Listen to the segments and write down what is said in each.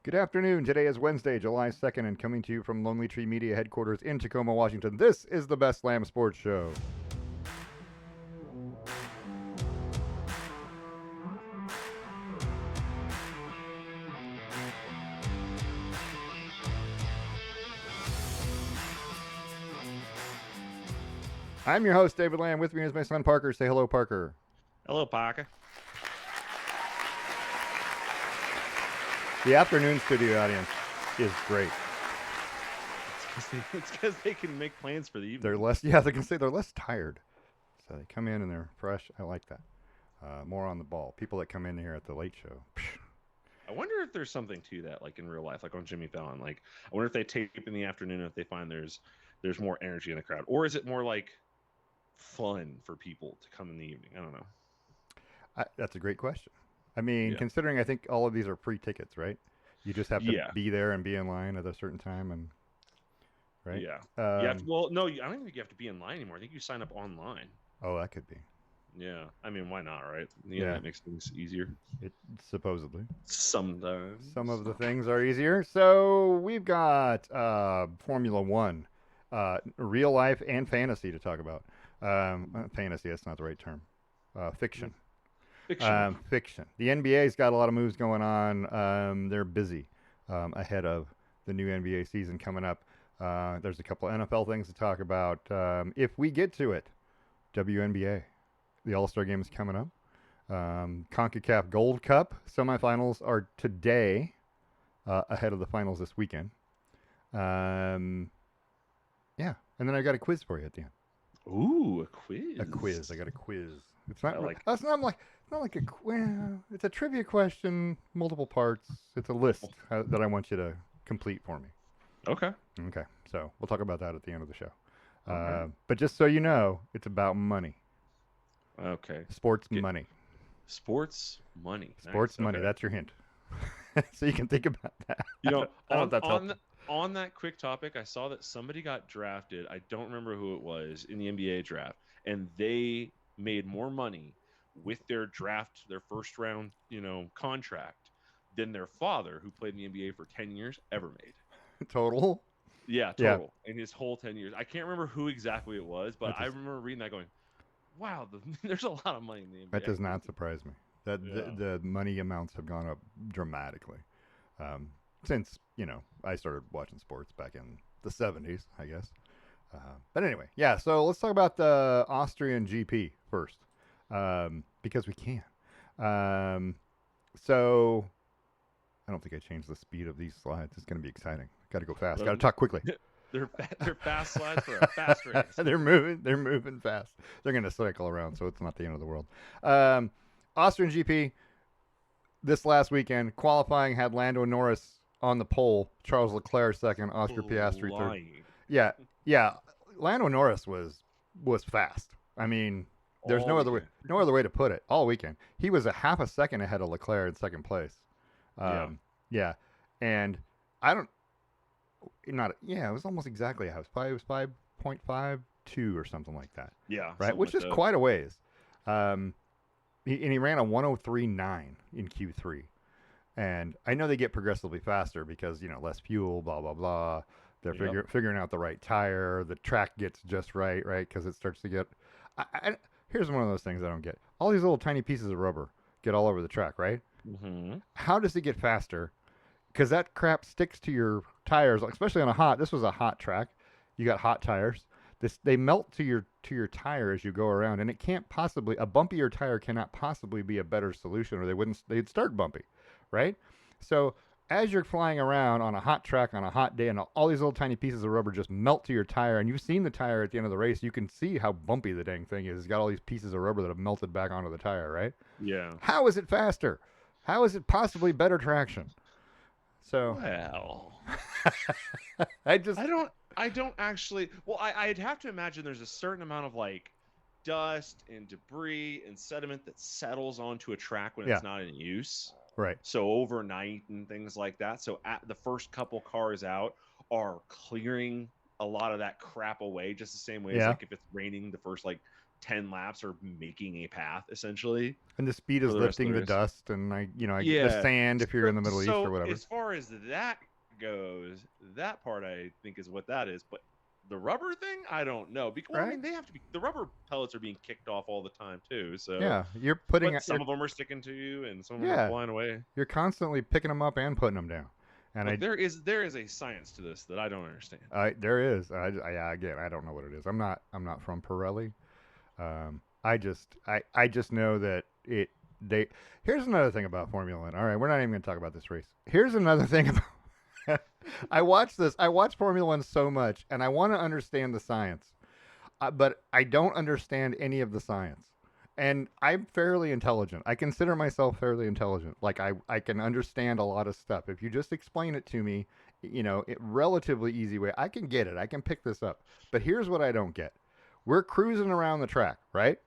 Good afternoon. Today is Wednesday, July 2nd, and coming to you from Lonely Tree Media headquarters in Tacoma, Washington. This is the Best Slam Sports Show. I'm your host, David Lamb. With me is my son, Parker. Say hello, Parker. Hello, Parker. The afternoon studio audience is great. It's because they can make plans for the evening. They're less, yeah, they can say they're less tired. So they come in and they're fresh. I like that. More on the ball. People that come in here at the late show. I wonder if there's something to that, like in real life, like on Jimmy Fallon. Like, I wonder if they tape in the afternoon if they find there's more energy in the crowd, or is it more like fun for people to come in the evening? I don't know. That's a great question. I mean, Yeah. considering I think all of these are free tickets, right? You just have to Yeah. be there and be in line at a certain time, and right. Yeah. You have to, well, no, I don't even think you have to be in line anymore. I think you sign up online. Oh, that could be. Yeah. I mean, why not, right? The Yeah. internet makes things easier. It supposedly. Sometimes. Some of the things are easier. So we've got Formula One, real life and fantasy to talk about. Fantasy, that's not the right term. Fiction. Fictional. Fiction. The NBA's got a lot of moves going on. They're busy ahead of the new NBA season coming up. There's a couple of NFL things to talk about. If we get to it, WNBA, the All-Star game is coming up. CONCACAF Gold Cup semifinals are today, ahead of the finals this weekend. Yeah, and then I got a quiz for you at the end. Ooh, a quiz. A quiz. I got a quiz. It's not. I like. That's not like. It's not like a. Well, it's a trivia question, multiple parts. It's a list that I want you to complete for me. Okay. Okay. So we'll talk about that at the end of the show. Right. But just so you know, it's about money. Okay. Sports money. Sports money. Sports Nice. money. Okay. That's your hint. So you can think about that. You know, I don't know if that's helpful. on that quick topic, I saw that somebody got drafted. I don't remember who it was in the NBA draft, and they made more money with their draft, their first round, contract, than their father, who played in the NBA for 10 years, ever made. Total. Yeah, total. In his whole 10 years. I can't remember who exactly it was, but I remember reading that going, wow, there's a lot of money in the NBA. That does not surprise me. That Yeah. the money amounts have gone up dramatically since I started watching sports back in the 70s, I guess. But anyway, yeah. So let's talk about the Austrian GP first, because we can. So I don't think I changed the speed of these slides. It's going to be exciting. Got to go fast. Got to talk quickly. They're fast slides for a fast race. They're moving fast. They're going to cycle around, so it's not the end of the world. Austrian GP this last weekend, qualifying had Lando Norris on the pole, Charles Leclerc second, Oscar Piastri third. Yeah. Lando Norris was fast. I mean, there's no other way to put it. All weekend, he was a half a second ahead of Leclerc in second place. Yeah, and I don't. It was almost exactly how it was 5.52 or something like that. Yeah. Right, which is quite a ways. He ran a 103.9 in Q3, and I know they get progressively faster because less fuel, blah blah blah. They're figuring out the right tire. The track gets just right, because it starts to get. Here's one of those things I don't get. All these little tiny pieces of rubber get all over the track, right? Mm-hmm. How does it get faster? Because that crap sticks to your tires, especially on this was a hot track. You got hot tires. They melt to your tire as you go around, and it can't possibly, a bumpier tire cannot possibly be a better solution, or they'd start bumpy, right? So as you're flying around on a hot track on a hot day, and all these little tiny pieces of rubber just melt to your tire, and you've seen the tire at the end of the race, you can see how bumpy the dang thing is. It's got all these pieces of rubber that have melted back onto the tire, right? Yeah. How is it faster? How is it possibly better traction? So, well, I don't actually. Well, I'd have to imagine there's a certain amount of like dust and debris and sediment that settles onto a track when it's not in use. Right. So overnight and things like that. So at the first couple cars out are clearing a lot of that crap away, just the same way as like if it's raining the first like 10 laps are making a path essentially And the speed for is the rest of lifting the the race. dust and the Yeah. sand if you're in the Middle East or So whatever. as far as that goes, that part I think is what that is. But the rubber thing, I don't know. Because well, I Right? mean, they have to be the rubber pellets are being kicked off all the time too. So, Yeah, you're putting but some you're of them are sticking to you, and some of them are yeah, flying away. you're constantly picking them up and putting them down. And Look, there is a science to this that I don't understand. there is. Again, I don't know what it is. I'm not from Pirelli. I just know that it they. Here's another thing about Formula One. All right, we're not even going to talk about this race. Here's another thing about. I watch this. I watch Formula One so much, and I want to understand the science, but I don't understand any of the science. And I'm fairly intelligent. I consider myself fairly intelligent. Like I can understand a lot of stuff. If you just explain it to me, relatively easy way, I can get it. I can pick this up. But here's what I don't get. We're cruising around the track, right?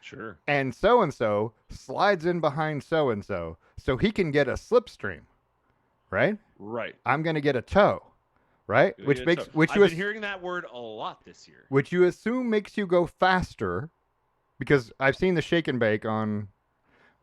Sure. And so slides in behind so he can get a slipstream, right? Right. I'm going to get a tow, right? Which makes I've been hearing that word a lot this year. which you assume makes you go faster because I've seen the shake and bake on,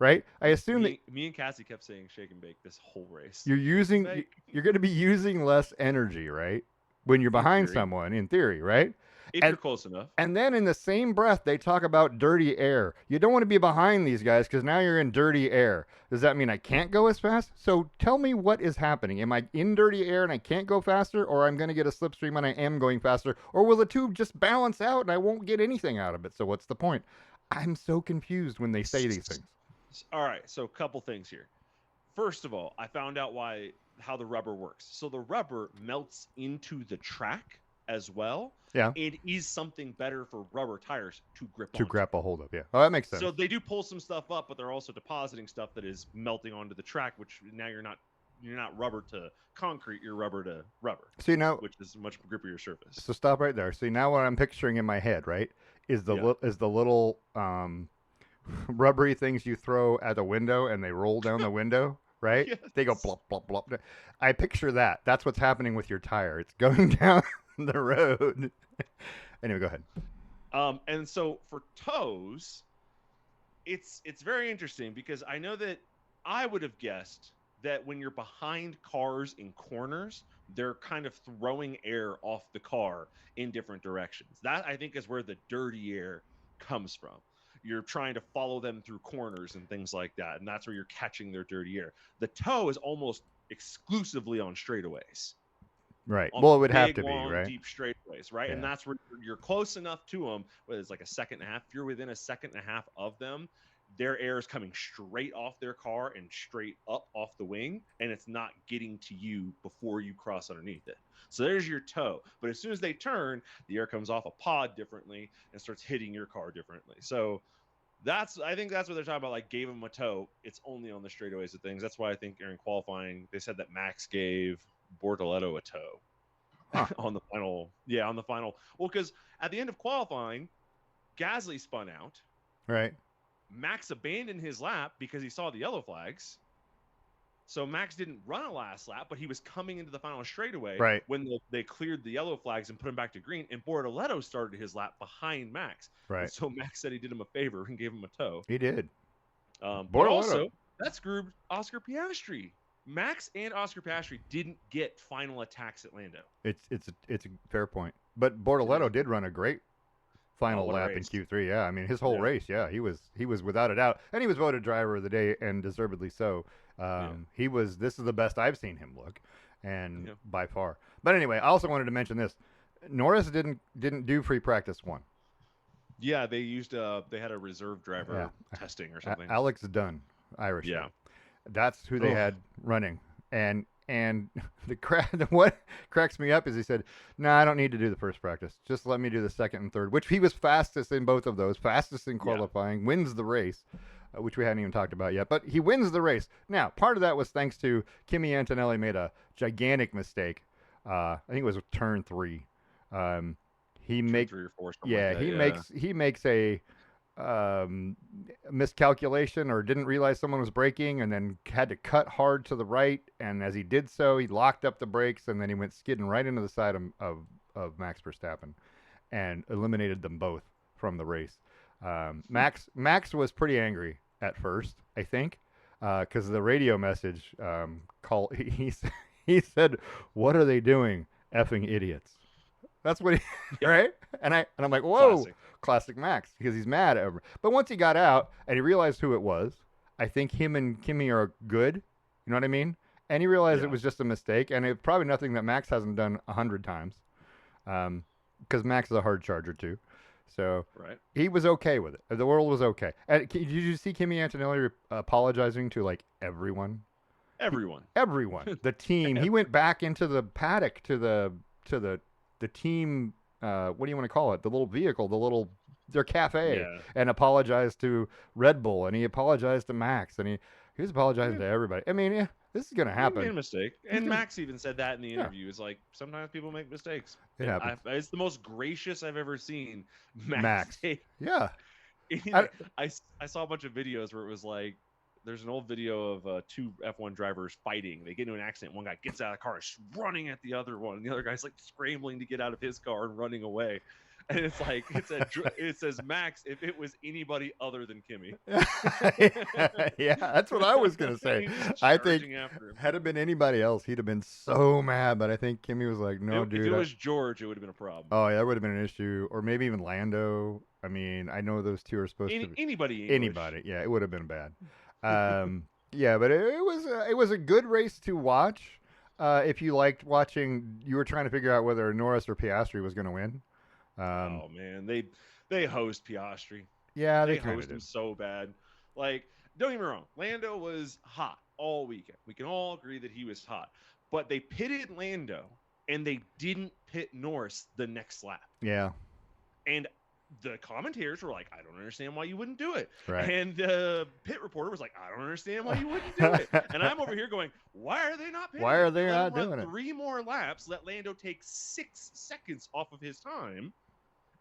right? I assume that Me and Cassie kept saying shake and bake this whole race. you're going to be using less energy, right? When you're behind theory. someone, in theory, right? If you're close enough. And then in the same breath, they talk about dirty air. You don't want to be behind these guys because now you're in dirty air. Does that mean I can't go as fast? So tell me what is happening. Am I in dirty air and I can't go faster, or I'm going to get a slipstream and I am going faster, or will the tube just balance out and I won't get anything out of it? So what's the point? I'm so confused when they say these things. All right, so a couple things here. First of all, I found out how the rubber works. So the rubber melts into the track as well. Yeah. It is something better for rubber tires to grab a hold of. Yeah. Oh, that makes sense. So they do pull some stuff up, but they're also depositing stuff that is melting onto the track, which now you're not rubber to concrete, you're rubber to rubber. See now, which is a much grippier surface. So stop right there. See now what I'm picturing in my head, right, is the little rubbery things you throw at the window and they roll down the window. Right? Yes. They go blop, blop, blop. I picture that. That's what's happening with your tire. It's going down the road. Anyway, go ahead. And so for toes, it's very interesting because I know that I would have guessed that when you're behind cars in corners, they're kind of throwing air off the car in different directions. That, I think, is where the dirty air comes from. You're trying to follow them through corners and things like that, and that's where you're catching their dirty air. The toe is almost exclusively on straightaways. Right. Well, it would have to be, long, right? deep straightaways, right? Yeah. And that's where you're close enough to them, whether it's like a second and a half. If you're within a second and a half of them, their air is coming straight off their car and straight up off the wing, and it's not getting to you before you cross underneath it. So there's your toe. But as soon as they turn, the air comes off a pod differently and starts hitting your car differently. So I think that's what they're talking about. Like, gave him a toe. It's only on the straightaways of things. That's why I think during qualifying, they said that Max gave Bortoletto a toe on the final. Yeah, on the final. Well, because at the end of qualifying, Gasly spun out. Right. Max abandoned his lap because he saw the yellow flags. So Max didn't run a last lap, but he was coming into the final straightaway when they cleared the yellow flags and put him back to green. And Bortoletto started his lap behind Max. Right. And so Max said he did him a favor and gave him a toe. He did. But also, that screwed Oscar Piastri. Max and Oscar Piastri didn't get final attacks at Lando. It's a fair point. But Bortoletto did run a great final lap in Q3. Yeah, I mean his whole race. Yeah, he was without a doubt, and he was voted driver of the day and deservedly so. This is the best I've seen him look, and by far. But anyway, I also wanted to mention this: Norris didn't do free practice 1. Yeah, they used they had a reserve driver testing or something. Alex Dunn, Irish. Yeah, that's who they had running, and what cracks me up is he said, "No, I don't need to do the first practice. Just let me do the second and third," which he was fastest in both of those, fastest in qualifying, wins the race, which we hadn't even talked about yet. But he wins the race. Now, part of that was thanks to Kimi Antonelli made a gigantic mistake. I think it was turn 3. He makes 3 or 4. He makes a miscalculation or didn't realize someone was braking and then had to cut hard to the right, and as he did so he locked up the brakes and then he went skidding right into the side of Max Verstappen and eliminated them both from the race. Max was pretty angry at first, I think, because the radio message call he said, "What are they doing, effing idiots?" That's what he Yep. right, and I'm like, whoa, Classic. classic Max, because he's mad at everyone. But once he got out and he realized who it was, I think him and Kimmy are good. You know what I mean? And he realized it Yeah. was just a mistake, and it's probably nothing that Max hasn't done 100 times, because Max is a hard charger too. So Right. he was okay with it. The world was okay. And did you see Kimmy Antonelli apologizing to like everyone? Everyone. Everyone, the team. He went back into the paddock to the team. What do you want to call it? The little vehicle, their cafe, Yeah. and apologized to Red Bull, and he apologized to Max, and he was apologizing Yeah. to everybody. I mean, yeah, this is gonna He made happen. a mistake, He's and gonna, Max even said that in the yeah, interview. It's like sometimes people make mistakes, it and happens. it's the most gracious I've ever seen Max Max, take. yeah, I, Like, I saw a bunch of videos where it was like there's an old video of two F1 drivers fighting. They get into an accident. One guy gets out of the car, is running at the other one, and the other guy's like scrambling to get out of his car and running away. And it's like it says Max if it was anybody other than Kimmy. yeah, that's what I was gonna say. He's just I think charging after him. had it been anybody else, he'd have been so mad. But I think Kimmy was like, "No, If dude." it was George, it would have been a problem. Oh, yeah, that would have been an issue, or maybe even Lando. I mean, I know those two are supposed to be Anybody English. anybody. Yeah, it would have been bad. Yeah, but it was a good race to watch. If you liked watching, you were trying to figure out whether Norris or Piastri was going to win. Oh man, they host Piastri. Yeah, they They kind of host him did. so bad. Like, don't get me wrong, Lando was hot all weekend. We can all agree that he was hot. But they pitted Lando and they didn't pit Norris the next lap. Yeah, And the commentators were like, I don't understand why you wouldn't do it. right. And the pit reporter was like, I don't understand why you wouldn't do it. And I'm over here going, why are they not pitting Why are him? they Let not him run doing it? 3 more laps, let Lando take 6 seconds off of his time,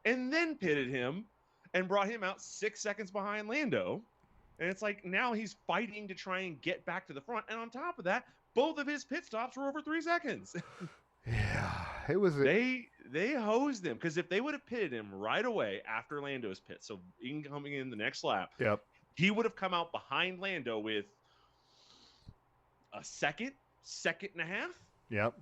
and then pitted him and brought him out 6 seconds behind Lando. And it's like now he's fighting to try and get back to the front. And on top of that, both of his pit stops were over 3 seconds. Yeah, it was. They hosed him because if they would have pitted him right away after Lando's pit, so coming in the next lap, Yep. he would have come out behind Lando with a second and a half, Yep.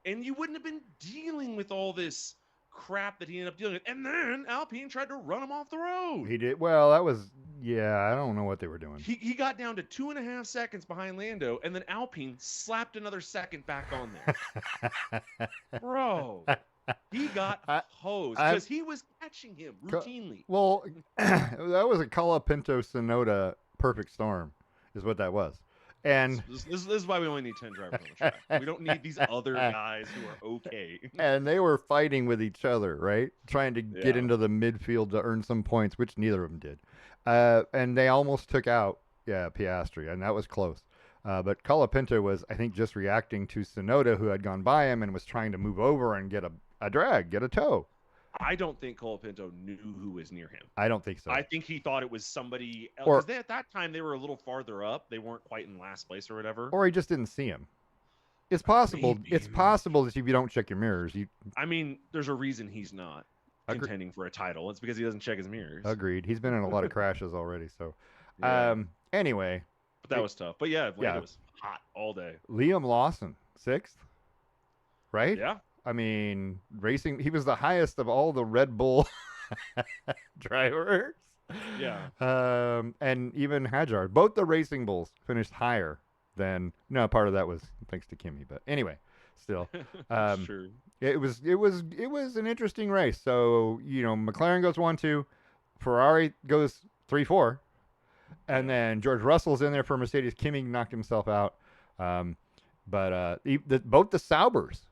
and you wouldn't have been dealing with all this crap that he ended up dealing with. And then Alpine tried to run him off the road. He did. Well, that was. Yeah, I don't know what they were doing. He got down to 2.5 seconds behind Lando, and then Alpine slapped another second back on there. Bro, he got hosed because he was catching him routinely. Well, that was a Colapinto Sonoda perfect storm, is what that was. And This is why we only need 10 drivers on the track. We don't need these other guys who are okay. and they were fighting with each other, right? Trying to get Yeah. into the midfield to earn some points, which neither of them did. And they almost took out, Piastri, and that was close. But Colapinto was, I think, just reacting to Sonoda, who had gone by him and was trying to move over and get a drag, get a tow. I don't think Colapinto knew who was near him. I don't think so. I think he thought it was somebody else. Or- Because at that time, they were a little farther up. They weren't quite in last place or whatever. Or he just didn't see him. It's possible. Maybe. It's possible that if you don't check your mirrors, you I mean, there's a reason he's not Agre- contending for a title. It's because he doesn't check his mirrors. agreed. He's been in a lot of crashes already. So, Yeah. anyway, But that was tough. But yeah, Lando Yeah. was hot all day. Liam Lawson, 6th, right? Yeah. I mean, racing. He was the highest of all the Red Bull drivers. Yeah. And even Hajar. Both the Racing Bulls finished higher than. No, part of that was thanks to Kimmy, but anyway, still. Sure. It was an interesting race. So McLaren goes 1-2, Ferrari goes 3-4, and then George Russell's in there for Mercedes. Kimi knocked himself out, but both the Saubers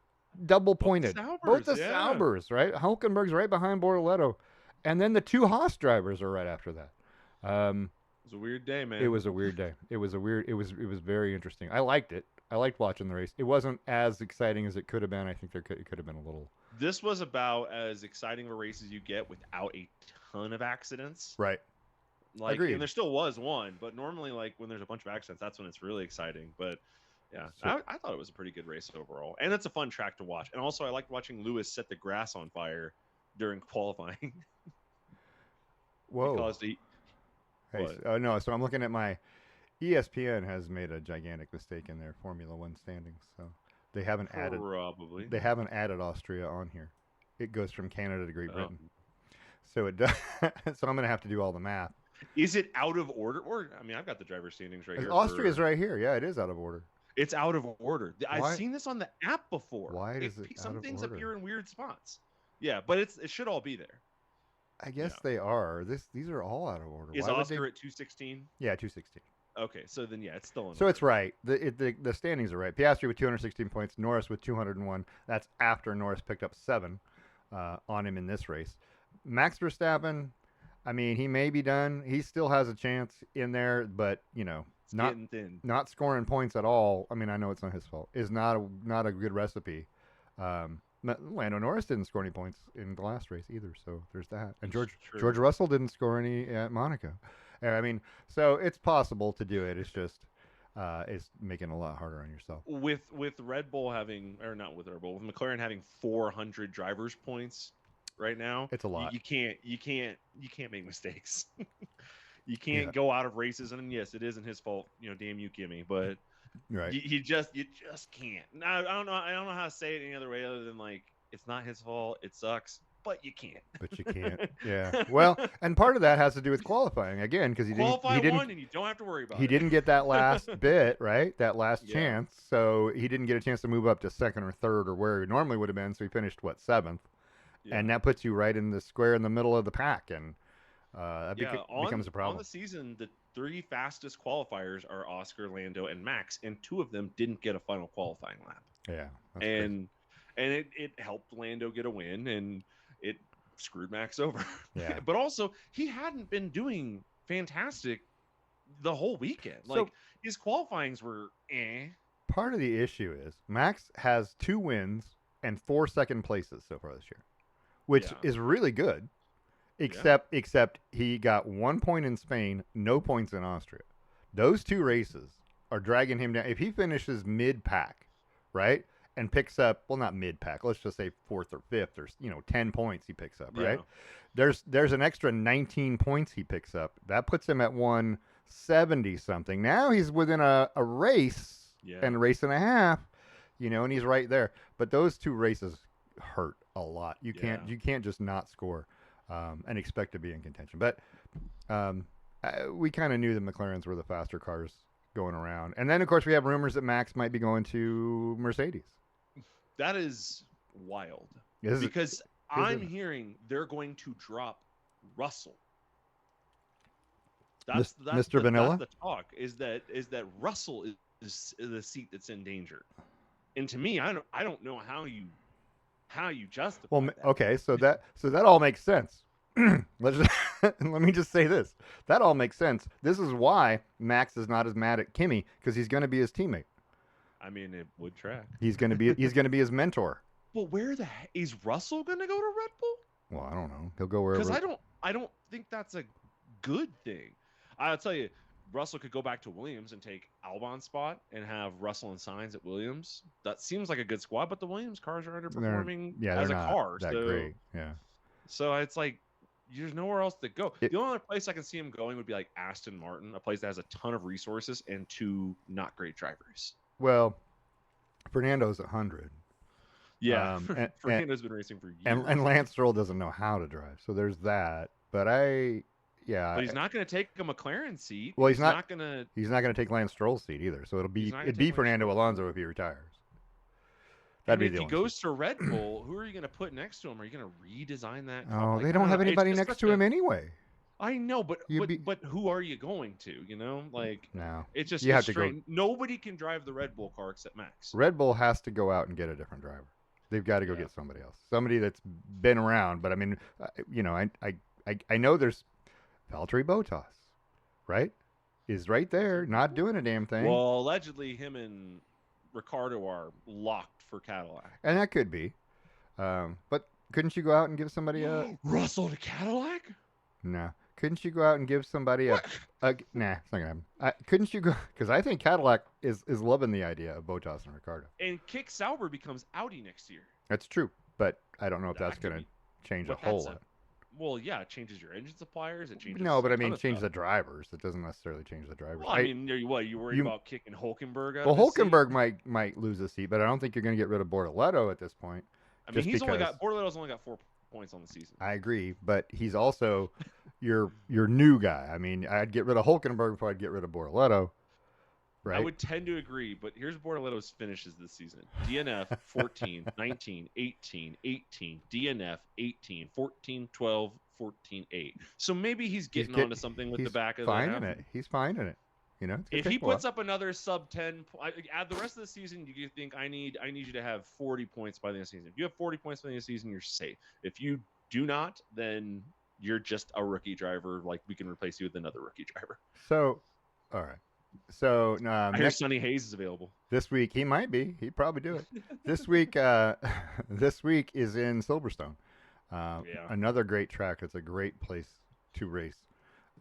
double pointed. Both the yeah. Saubers, right? Hulkenberg's right behind Bortoletto, and then the two Haas drivers are right after that. It was a weird day, man. It was a weird day. It was very interesting. I liked it. I liked watching the race. It wasn't as exciting as it could have been. I think it could have been a little. This was about as exciting of a race as you get without a ton of accidents. Right. Like, Agreed. and there still was one, but normally, like when there's a bunch of accidents, that's when it's really exciting. But yeah, So- I thought it was a pretty good race overall, and it's a fun track to watch. And also, I liked watching Lewis set the grass on fire during qualifying. Whoa. because they Hey, what? oh no, so I'm looking at my ESPN has made a gigantic mistake in their Formula One standings. So they haven't added Probably. Austria on here. It goes from Canada to Great Oh. Britain. So it does. So I'm gonna have to do all the math. Is it out of order? Or I mean, I've got the driver standings right here Austria's for. right here. Yeah, it is out of order. It's out of order. I've Why? seen this on the app before. Why is it out Some of things order? appear in weird spots. Yeah, but it should all be there. I guess Yeah. they are. These are all out of order. Is Why would Oscar they? at 216? Yeah, 216. Okay, so then yeah, it's still in So order. it's right. The standings are right. Piastri with 216 points. Norris with 201. That's after Norris picked up 7 on him in this race. Max Verstappen, I mean, he may be done. He still has a chance in there, but It's getting thin. not scoring points at all. I mean, I know it's not his fault. Is not a good recipe. Lando Norris didn't score any points in the last race either, so there's that. And George Russell didn't score any at Monaco. I mean, so it's possible to do it. It's just it's making it a lot harder on yourself. With Red Bull having, or not with Red Bull, with McLaren having 400 drivers points right now, it's a lot. You can't make mistakes. You can't go out of races, and yes, it isn't his fault. Damn you, Kimmy, but right. you just can't. Now I don't know how to say it any other way other than like it's not his fault. It sucks, but you can't. But you can't. Yeah. Well, and part of that has to do with qualifying again because he didn't one, and you don't have to worry about it. He didn't get that last bit, right? That last Yeah. chance. So he didn't get a chance to move up to second or third or where he normally would have been. So he finished, 7th? Yeah. And that puts you right in the square in the middle of the pack. And that becomes a problem. On the season, the 3 fastest qualifiers are Oscar, Lando, and Max, and 2 of them didn't get a final qualifying lap. Yeah. And it helped Lando get a win, and it screwed Max over. Yeah. But also, he hadn't been doing fantastic the whole weekend. So, like his qualifyings were Part of the issue is Max has 2 wins and 4 second places so far this year, which is really good. Except he got 1 point in Spain, no points in Austria. Those 2 races are dragging him down. If he finishes mid-pack, right, and picks up, well, not mid-pack, let's just say 4th or 5th or 10 points he picks up, right? Yeah. There's an extra 19 points he picks up. That puts him at 170 something. Now he's within a race and a race and a half, and he's right there. But those 2 races hurt a lot. You can't just not score. And expect to be in contention. But we kind of knew the McLarens were the faster cars going around. And then, of course, we have rumors that Max might be going to Mercedes. That is wild. Because I'm hearing they're going to drop Russell. That's Mr. Vanilla? That's the talk, is that Russell is the seat that's in danger. And to me, I don't know how you justify that. Okay, so that all makes sense. Let me just say this. That all makes sense. This is why Max is not as mad at Kimi, because he's going to be his teammate. I mean, it would track. He's going to be his mentor. Well, where is Russell going to go to Red Bull? Well, I don't know. He'll go wherever. Because I don't think that's a good thing. I'll tell you, Russell could go back to Williams and take Albon's spot and have Russell and Sainz at Williams. That seems like a good squad, but the Williams cars are underperforming as a car. That great. Yeah. So it's like there's nowhere else to go. The only other place I can see him going would be like Aston Martin, a place that has a ton of resources and 2 not great drivers. Well, Fernando's 100. Yeah, Fernando's been racing for years. And Lance Stroll doesn't know how to drive, so there's that. But but he's not going to take a McLaren seat. Well, he's not going to. He's not going to take Lance Stroll's seat either. So it'd be Fernando Alonso if he retires. That'd be if he goes to Red Bull, who are you going to put next to him? Are you going to redesign that? Oh, they don't have anybody next to him anyway. I know, but who are you going to? No. It's just you have to go. Nobody can drive the Red Bull car except Max. Red Bull has to go out and get a different driver. They've got to go get somebody else, somebody that's been around. But I mean, I know there's Valtteri Bottas, right? Is right there, not doing a damn thing. Well, allegedly, him and Ricardo are locked for Cadillac, and that could be. But couldn't you go out and give somebody a Russell to Cadillac? No. Couldn't you go out and give somebody nah, it's not gonna happen. Couldn't you go? Because I think Cadillac is loving the idea of Bottas and Ricardo. And Kick Sauber becomes Audi next year. That's true, but I don't know if that's gonna change a whole lot. Well, yeah, it changes your engine suppliers. It No, changes but a I ton mean, of change stuff. the drivers. It doesn't necessarily change the drivers. Well, I mean, you worried You about kicking Hulkenberg out well, of his seat? Hulkenberg might lose a seat, but I don't think you're going to get rid of Bortoleto at this point, I mean, just he's only because. got Bortoleto's only got 4 points on the season. I agree, but he's also your new guy. I mean, I'd get rid of Hulkenberg before I'd get rid of Bortoleto, I right? would tend to agree, but here's Bortoleto's finishes this season. DNF 14, 19, 18, 18, DNF 18, 14, 12, 14, 8. So maybe he's getting onto something with the He's back of the finding half. it. He's finding it. You know, If he puts up another sub 10, add the rest of the season, you think I need you to have 40 points by the end of the season. If you have 40 points by the end of the season, you're safe. If you do not, then you're just a rookie driver. Like, we can replace you with another rookie driver. So, all right. So I hear Sonny Hayes is available. this week he might be. He'd probably do it. This week, this week is in Silverstone. Another great track. It's a great place to race.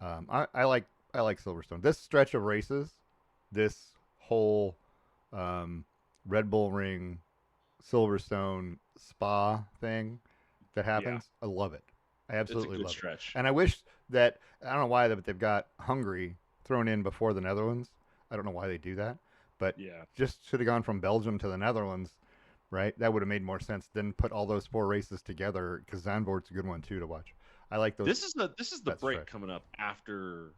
I like Silverstone. This stretch of races, this whole Red Bull Ring, Silverstone Spa thing that happens, I love it. I absolutely love stretch. it. And I wish that I don't know why, but they've got Hungary thrown in before the Netherlands. I don't know why they do that, but just should have gone from Belgium to the Netherlands, right? That would have made more sense than put all those 4 races together, because Zandvoort's a good one too to watch. I like those. This is the break coming up after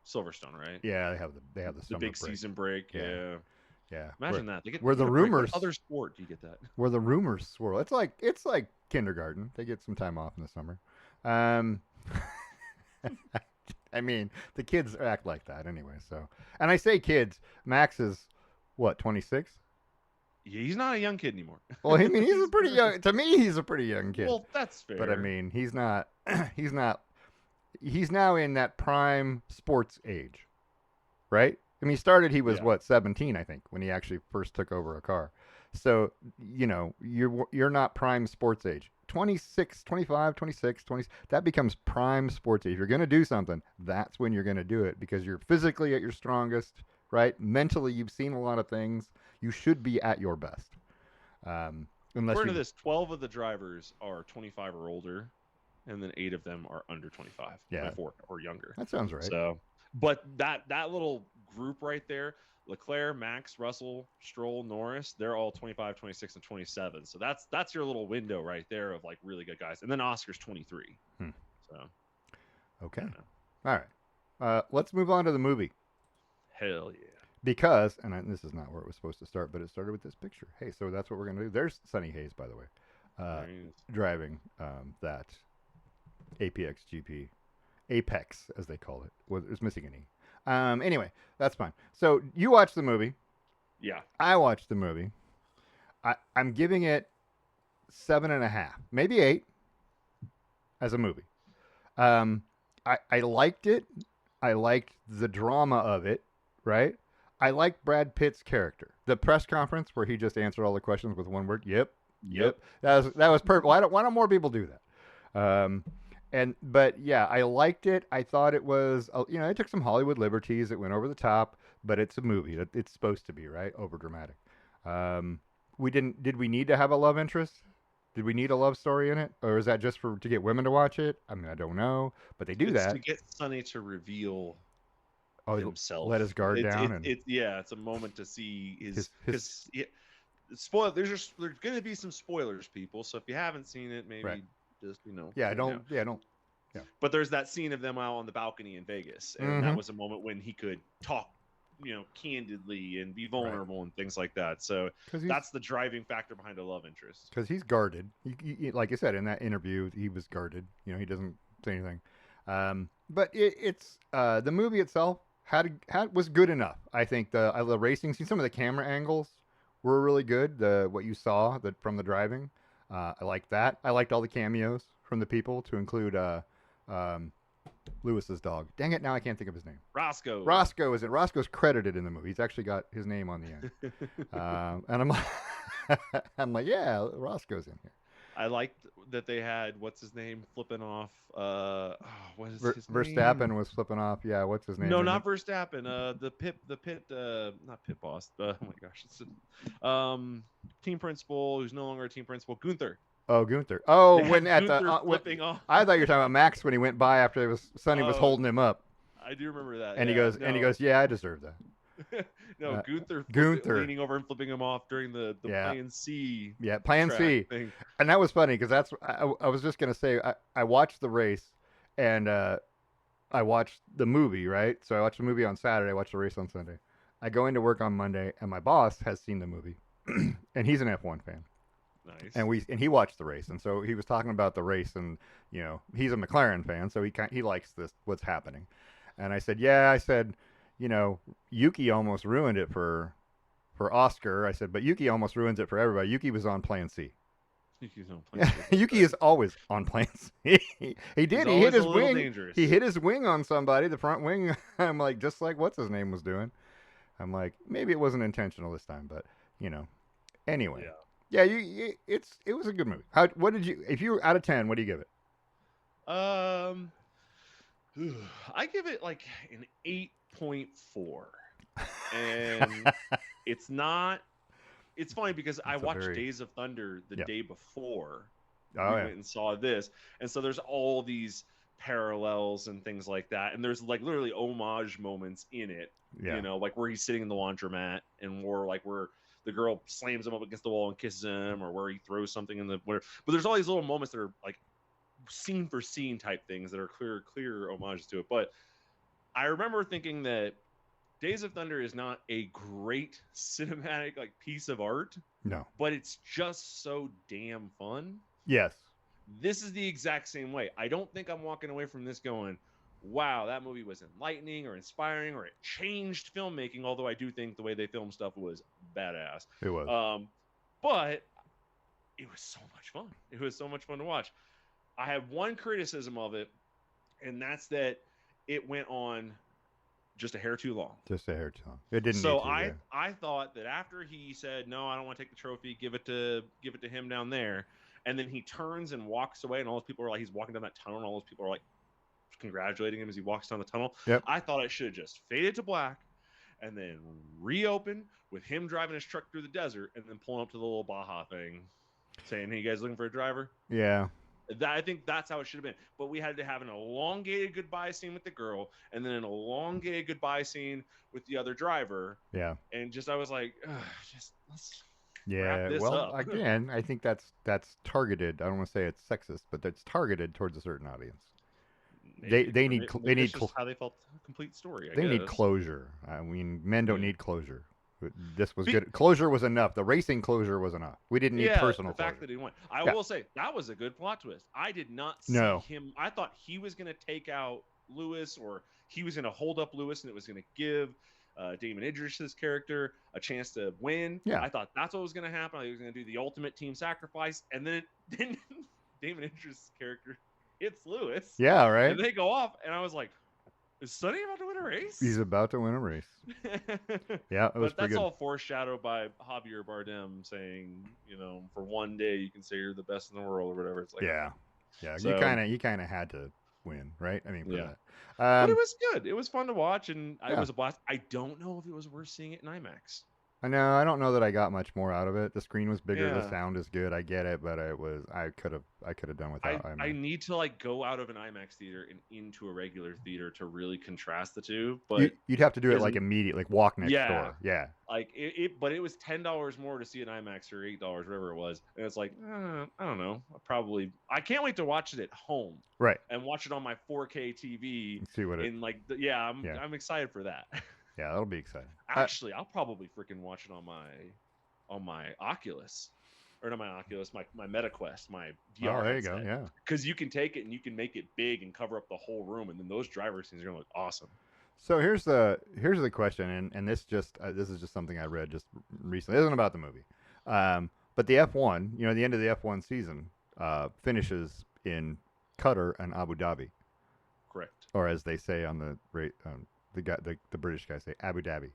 Silverstone, right? Yeah, they have the summer big break. season break. Yeah. Imagine that. They get where the rumors. What other sport do you get that? Where the rumors swirl. It's like kindergarten. They get some time off in the summer. I mean, the kids act like that anyway. So, and I say kids. Max is what, 26? Yeah, he's not a young kid anymore. Well, I mean, he's a pretty young. To me, he's a pretty young kid. Well, that's fair. But I mean, he's not. He's not. He's now in that prime sports age, right? I mean, he was what, 17, I think, when he actually first took over a car. So, you're not prime sports age. 26, 25, 26, 20, that becomes prime sports age. If you're going to do something, that's when you're going to do it, because you're physically at your strongest, right? Mentally, you've seen a lot of things. You should be at your best. According to this, 12 of the drivers are 25 or older, and then 8 of them are under 25, 24 or younger. That sounds right. So, but that little group right there, Leclerc, Max, Russell, Stroll, Norris, they're all 25, 26, and 27. So that's your little window right there of like really good guys. And then Oscar's 23. So, okay. All right. Let's move on to the movie. Hell yeah. Because, and this is not where it was supposed to start, but it started with this picture. Hey, so that's what we're going to do. There's Sonny Hayes, by the way, driving that APX GP. Apex, as they call it. It's missing an E. Anyway, that's fine. So you watched the movie. Yeah. I watched the movie. I'm giving it 7.5, maybe 8 as a movie. I liked it. I liked the drama of it, right? I liked Brad Pitt's character. The press conference where he just answered all the questions with one word. Yep. That was perfect. Why don't more people do that? But yeah, I liked it. I thought it was, it took some Hollywood liberties. It went over the top, but it's a movie. It's supposed to be, right? Over dramatic. Did we need to have a love interest? Did we need a love story in it? Or is that just to get women to watch it? I mean, I don't know, but they do that. To get Sonny to reveal himself. Let his guard down. It's a moment to see his spoil. There's going to be some spoilers, people. So if you haven't seen it, maybe just don't. But there's that scene of them out on the balcony in Vegas, and that was a moment when he could talk, candidly and be vulnerable and things like that. So that's the driving factor behind a love interest. Because he's guarded. He, like I said in that interview, he was guarded. He doesn't say anything. But it's the movie itself was good enough. I think the racing scene, some of the camera angles were really good. What you saw from the driving, I liked that. I liked all the cameos from the people, to include Lewis's dog. Dang it! Now I can't think of his name. Roscoe. Roscoe is it? Roscoe's credited in the movie. He's actually got his name on the end. And I'm like, yeah, Roscoe's in here. I liked that they had what's his name flipping off. What is his Verstappen name? was flipping off. Yeah, what's his name? No, not Verstappen. The pit, not pit boss. Oh my gosh, it's team principal who's no longer a team principal. Gunther. Oh, Gunther. Oh, They had when at the Gunther flipping off. I thought you were talking about Max when he went by after Sonny was Oh, holding him up, I do remember that. and he Yeah, goes, no, yeah, I deserve that. no, Gunther Gunther. leaning over and flipping him off during the Yeah, Plan C yeah, Plan track C, thing. and that was funny because I was just gonna say I watched the race, and I watched the movie, right? So I watched the movie on Saturday. I watched the race on Sunday. I go into work on Monday, and my boss has seen the movie, and he's an F1 fan, Nice. and he watched the race, and so he was talking about the race, and he's a McLaren fan, so he likes this what's happening, and I said, yeah, I said, Yuki almost ruined it for Oscar. I said, but Yuki almost ruins it for everybody. Yuki was on Plan C. Yuki's on Plan C. Yuki is always on Plan C. He did. He's He hit always a his little wing. dangerous. He hit his wing on somebody, the front wing. I'm like, just like what's his name was doing. I'm like, maybe it wasn't intentional this time, but anyway. Yeah. Yeah, it was a good movie. What did you? If you were out of 10, what do you give it? I give it like an 8.4, and it's not. It's funny because I watched Days of Thunder the day before we went and saw this, and so there's all these parallels and things like that, and there's like literally homage moments in it. Yeah. Like where he's sitting in the laundromat, and where the girl slams him up against the wall and kisses him, or where he throws something in the where. But there's all these little moments that are like scene for scene type things that are clear homages to it. But I remember thinking that Days of Thunder is not a great cinematic like piece of art. No. But it's just so damn fun. Yes. This is the exact same way. I don't think I'm walking away from this going, wow, that movie was enlightening or inspiring or it changed filmmaking, although I do think the way they filmed stuff was badass. It was. But it was so much fun. It was so much fun to watch. I have one criticism of it, and that's that it went on just a hair too long. Just a hair too long. It didn't. So need to, I thought that after he said no, I don't want to take the trophy, give it to him down there, and then he turns and walks away, and all those people are like, he's walking down that tunnel, and all those people are like congratulating him as he walks down the tunnel. Yep. I thought it should have just faded to black, and then reopened with him driving his truck through the desert, and then pulling up to the little Baja thing, saying, "Hey, you guys looking for a driver?" Yeah. I think that's how it should have been. But we had to have an elongated goodbye scene with the girl, and then an elongated goodbye scene with the other driver. Yeah. And just I was like, just let's yeah. wrap this Well, up. again, I think that's targeted. I don't want to say it's sexist, but that's targeted towards a certain audience. They need how they felt a complete story. They need closure. I mean, men don't need closure. This was good. Closure was enough. The racing closure was enough. We didn't need personal the fact closure. that he won. I will say that was a good plot twist. I did not see him. I thought he was going to take out Lewis, or he was going to hold up Lewis, and it was going to give Damon Idris's character a chance to win. Yeah. I thought that's what was going to happen. He was going to do the ultimate team sacrifice, and then Damon Idris's character hits Lewis. Yeah, right. And they go off, and I was like, is Sonny about to win a race? He's about to win a race. Yeah, it was but that's good. all foreshadowed by Javier Bardem saying, for one day you can say you're the best in the world or whatever. It's like, yeah. So, you kind of had to win, right? I mean, that. But it was good. It was fun to watch, and it was a blast. I don't know if it was worth seeing it in IMAX. I know. I don't know that I got much more out of it. The screen was bigger. The sound is good. I get it, but I could have done without IMAX. I need to go out of an IMAX theater and into a regular theater to really contrast the two. But you'd have to do it immediately, walk next door. Yeah. But it was $10 more to see an IMAX or $8, whatever it was, and it's like I don't know. I can't wait to watch it at home. Right. And watch it on my 4K TV. See what it. I'm excited for that. Yeah, that'll be exciting. Actually, I'll probably freaking watch it on my Oculus, or not my Oculus, my MetaQuest, my VR. Oh, there headset. you go. Yeah. Because you can take it and you can make it big and cover up the whole room, and then those driver scenes are gonna look awesome. So here's the question, and this is just something I read just recently. It isn't about the movie, but the F1, the end of the F1 season finishes in Qatar and Abu Dhabi. Correct. Or as they say on the British guys say Abu Dhabi.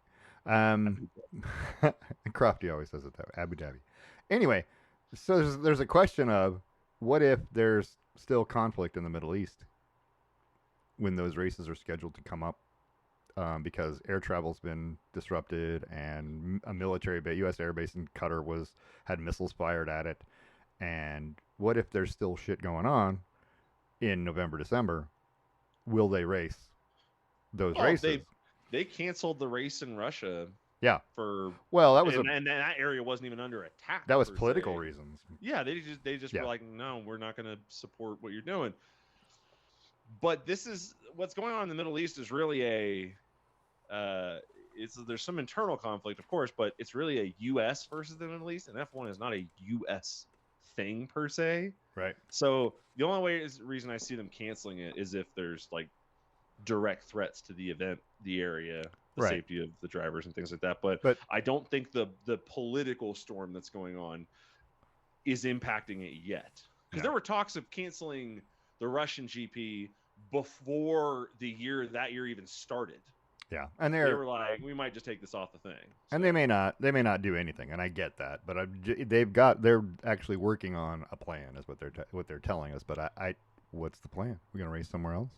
Crofty always says it that way, Abu Dhabi. Anyway, so there's a question of what if there's still conflict in the Middle East when those races are scheduled to come up, because air travel's been disrupted and a military U.S. air base in Qatar had missiles fired at it, and what if there's still shit going on in November, December? Will they race those Well, races? they canceled the race in Russia Yeah. for, Well, and that area wasn't even under attack. that was per political se. reasons. Yeah, they just were like, no, we're not going to support what you're doing. But this is what's going on in the Middle East is really there's some internal conflict, of course, but it's really a U.S. versus the Middle East, and F1 is not a U.S. thing per se. Right. So the only reason I see them canceling it is if there's like direct threats to the event, the area, the Right. safety of the drivers and things like that. But I don't think the political storm that's going on is impacting it yet. Because there were talks of canceling the Russian GP before that year even started. Yeah, and they were like, we might just take this off the thing. So. And they may not do anything, and I get that, but they're actually working on a plan, is what they're telling us. But I what's the plan? We're gonna race somewhere else.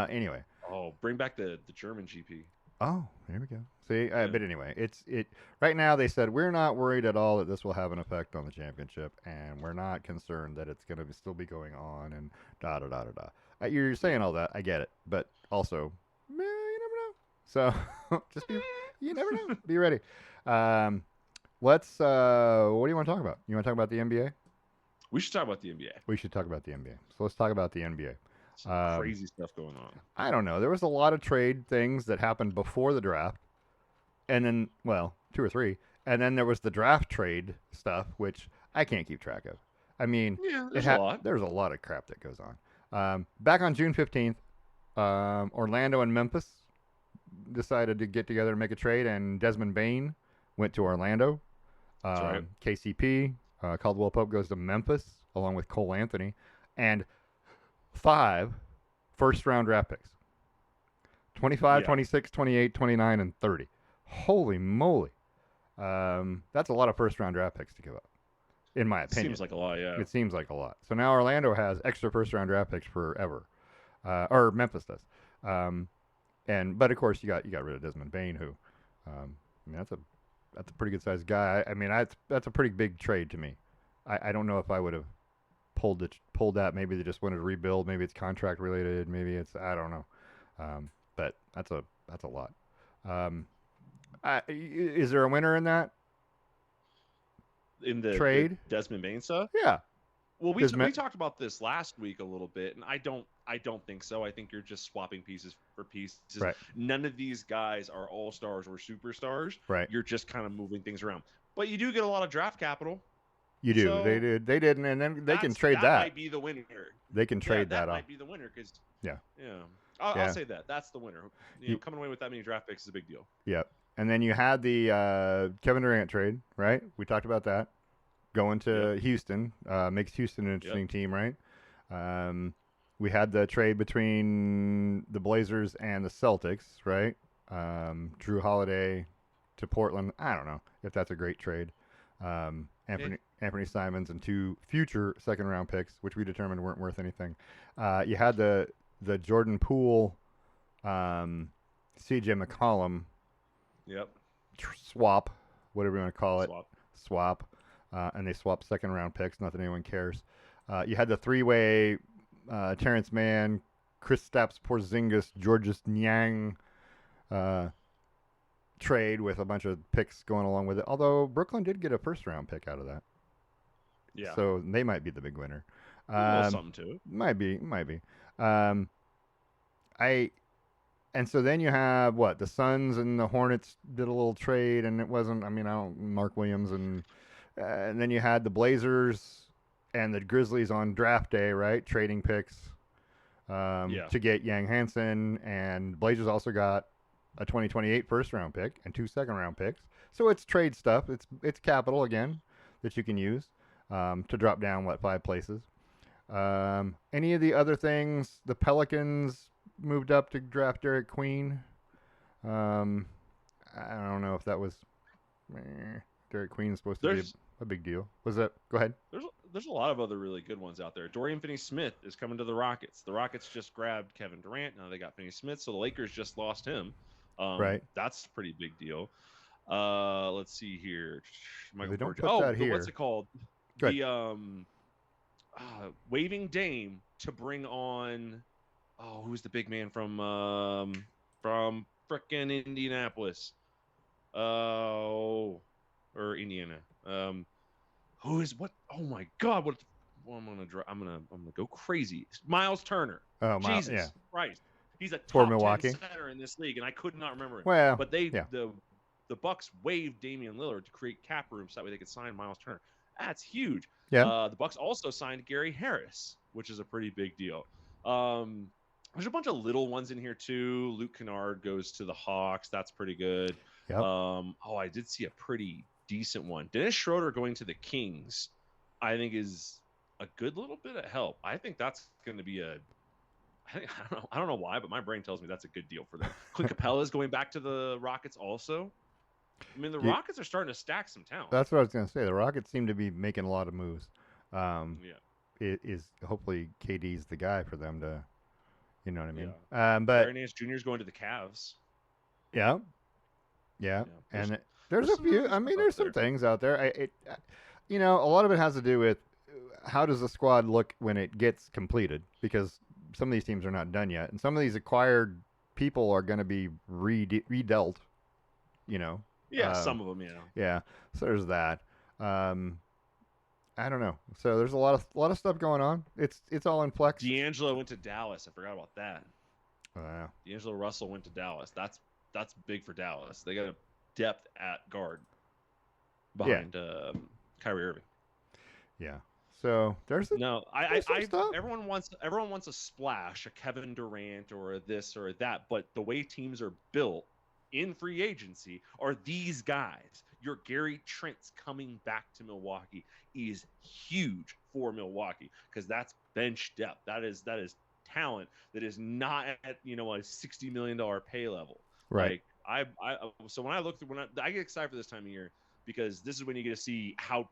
Anyway. Oh, bring back the German GP. Oh, there we go. See, but anyway, it right now they said we're not worried at all that this will have an effect on the championship, and we're not concerned that it's going to still be going on and da da da da da. You're saying all that, I get it, but also, you never know. So just you never know. Be ready. Let's. What do you want to talk about? You want to talk about the NBA? We should talk about the NBA. We should talk about the NBA. So let's talk about the NBA. Some crazy stuff going on. I don't know. There was a lot of trade things that happened before the draft, and then, well, 2 or 3, and then there was the draft trade stuff, which I can't keep track of. I mean, there's a lot. There's a lot of crap that goes on. Back on June 15th, Orlando and Memphis decided to get together and make a trade, and Desmond Bain went to Orlando. That's right. KCP, Caldwell Pope goes to Memphis along with Cole Anthony, and 5 first-round draft picks. 25, 26, 28, 29, and 30. Holy moly. That's a lot of first-round draft picks to give up, in my opinion. Seems like a lot, yeah. It seems like a lot. So now Orlando has extra first-round draft picks forever. Or Memphis does. But, of course, you got rid of Desmond Bain, who, I mean, that's a pretty good-sized guy. I mean, that's a pretty big trade to me. I don't know if I would have pulled that. Maybe they just wanted to rebuild. Maybe it's contract related. Maybe it's, I don't know. But that's a lot. Is there a winner in that? In the trade? The Desmond Bain stuff? Yeah. Well, we talked about this last week a little bit, and I don't think so. I think you're just swapping pieces for pieces. Right. None of these guys are all-stars or superstars. Right. You're just kind of moving things around. But you do get a lot of draft capital. You do. So they didn't, and then they can trade that. That might be the winner. They can trade that off. That might be the winner because yeah. I'll say that. That's the winner. Coming away with that many draft picks is a big deal. Yep. And then you had the Kevin Durant trade, right? We talked about that. Going to Houston makes Houston an interesting team, right? We had the trade between the Blazers and the Celtics, right? Drew Holiday to Portland. I don't know if that's a great trade. Anthony Simons and 2 future second-round picks, which we determined weren't worth anything. You had the Jordan Poole, C.J. McCollum swap, whatever you want to call it. Swap. And they swapped second-round picks. Not that anyone cares. You had the 3-way Terrence Mann, Kristaps Porzingis, Georges Niang trade with a bunch of picks going along with it. Although Brooklyn did get a first-round pick out of that. Yeah. So they might be the big winner. Something too. Might be. And so then you have the Suns and the Hornets did a little trade, and it wasn't. I mean, Mark Williams and then you had the Blazers and the Grizzlies on draft day, right? Trading picks to get Yang Hansen, and Blazers also got a 2028 first-round pick and 2 second-round picks. So it's trade stuff. It's capital again that you can use to drop down 5 places. Any of the other things? The Pelicans moved up to draft Derek Queen. I don't know if that was Derek Queen's supposed to be a big deal. Was that? Go ahead. There's a lot of other really good ones out there. Dorian Finney-Smith is coming to the Rockets. The Rockets just grabbed Kevin Durant. Now they got Finney-Smith, so the Lakers just lost him. Right. That's a pretty big deal. Let's see here. Michael Porter. That here. What's it called? Good. waiving Dame to bring on who's the big man from frickin' Indianapolis? Oh, or Indiana. Who is what? Oh my God! What? Well, I'm gonna go crazy. Miles Turner. Oh, my, yeah. Jesus Christ, he's a For top 10 Milwaukee. center in this league, and I could not remember it. Well, But they yeah. the Bucks waived Damian Lillard to create cap room so that way they could sign Miles Turner. That's huge. Yeah. The Bucks also signed Gary Harris, which is a pretty big deal. Um, there's a bunch of little ones in here too. Luke Kennard goes to the Hawks. That's pretty good. Yep. I did see a pretty decent one. Dennis Schroeder going to the Kings, I think, is a good little bit of help. I think that's going to be I don't know why, but my brain tells me that's a good deal for them. Clint Capella is going back to the Rockets also. I mean, the Rockets are starting to stack some talent. That's what I was going to say. The Rockets seem to be making a lot of moves. Yeah. It is hopefully KD's the guy for them to, you know what I mean? Yeah. But Larry Nance Jr. is going to the Cavs. yeah. And there's a few. I mean, there's some things out there. A lot of it has to do with how does the squad look when it gets completed, because some of these teams are not done yet, and some of these acquired people are going to be redealt. Yeah, some of them, yeah. Yeah, so there's that. I don't know. So there's a lot of stuff going on. It's all in flex. D'Angelo went to Dallas. I forgot about that. Wow. D'Angelo Russell went to Dallas. That's big for Dallas. They got a depth at guard behind Kyrie Irving. Yeah. So there's everyone wants a splash, a Kevin Durant or a this or a that, but the way teams are built in free agency are these guys. Your Gary Trent's coming back to Milwaukee is huge for Milwaukee because that's bench depth. That is talent that is not at a $60 million pay level. right. Like so when I get excited for this time of year because this is when you get to see how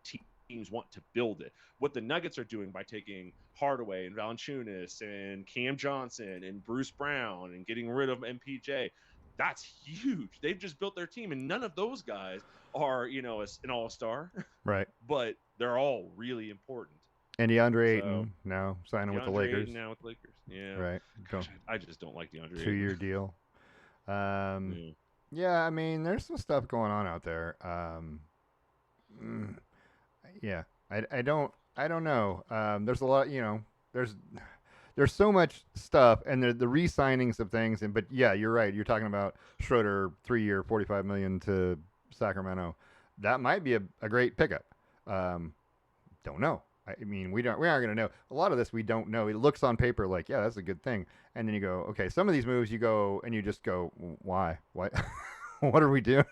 teams want to build it. What the Nuggets are doing by taking Hardaway and Valanciunas and Cam Johnson and Bruce Brown and getting rid of MPJ. That's huge. They've just built their team, and none of those guys are, an all-star. Right. But they're all really important. And DeAndre Ayton now signing with the Lakers. Ayton now with the Lakers. Yeah. Right. Gosh, I just don't like DeAndre Ayton. 2-year deal. Yeah, I mean, there's some stuff going on out there. Yeah, I don't know. There's a lot, there's so much stuff, and the re-signings of things, but yeah, you're right. You're talking about Schroeder, 3-year, $45 million to Sacramento. That might be a great pickup. Don't know. I mean, we aren't going to know. A lot of this we don't know. It looks on paper like, yeah, that's a good thing, and then you go, okay, some of these moves you go and you just go, why? What are we doing?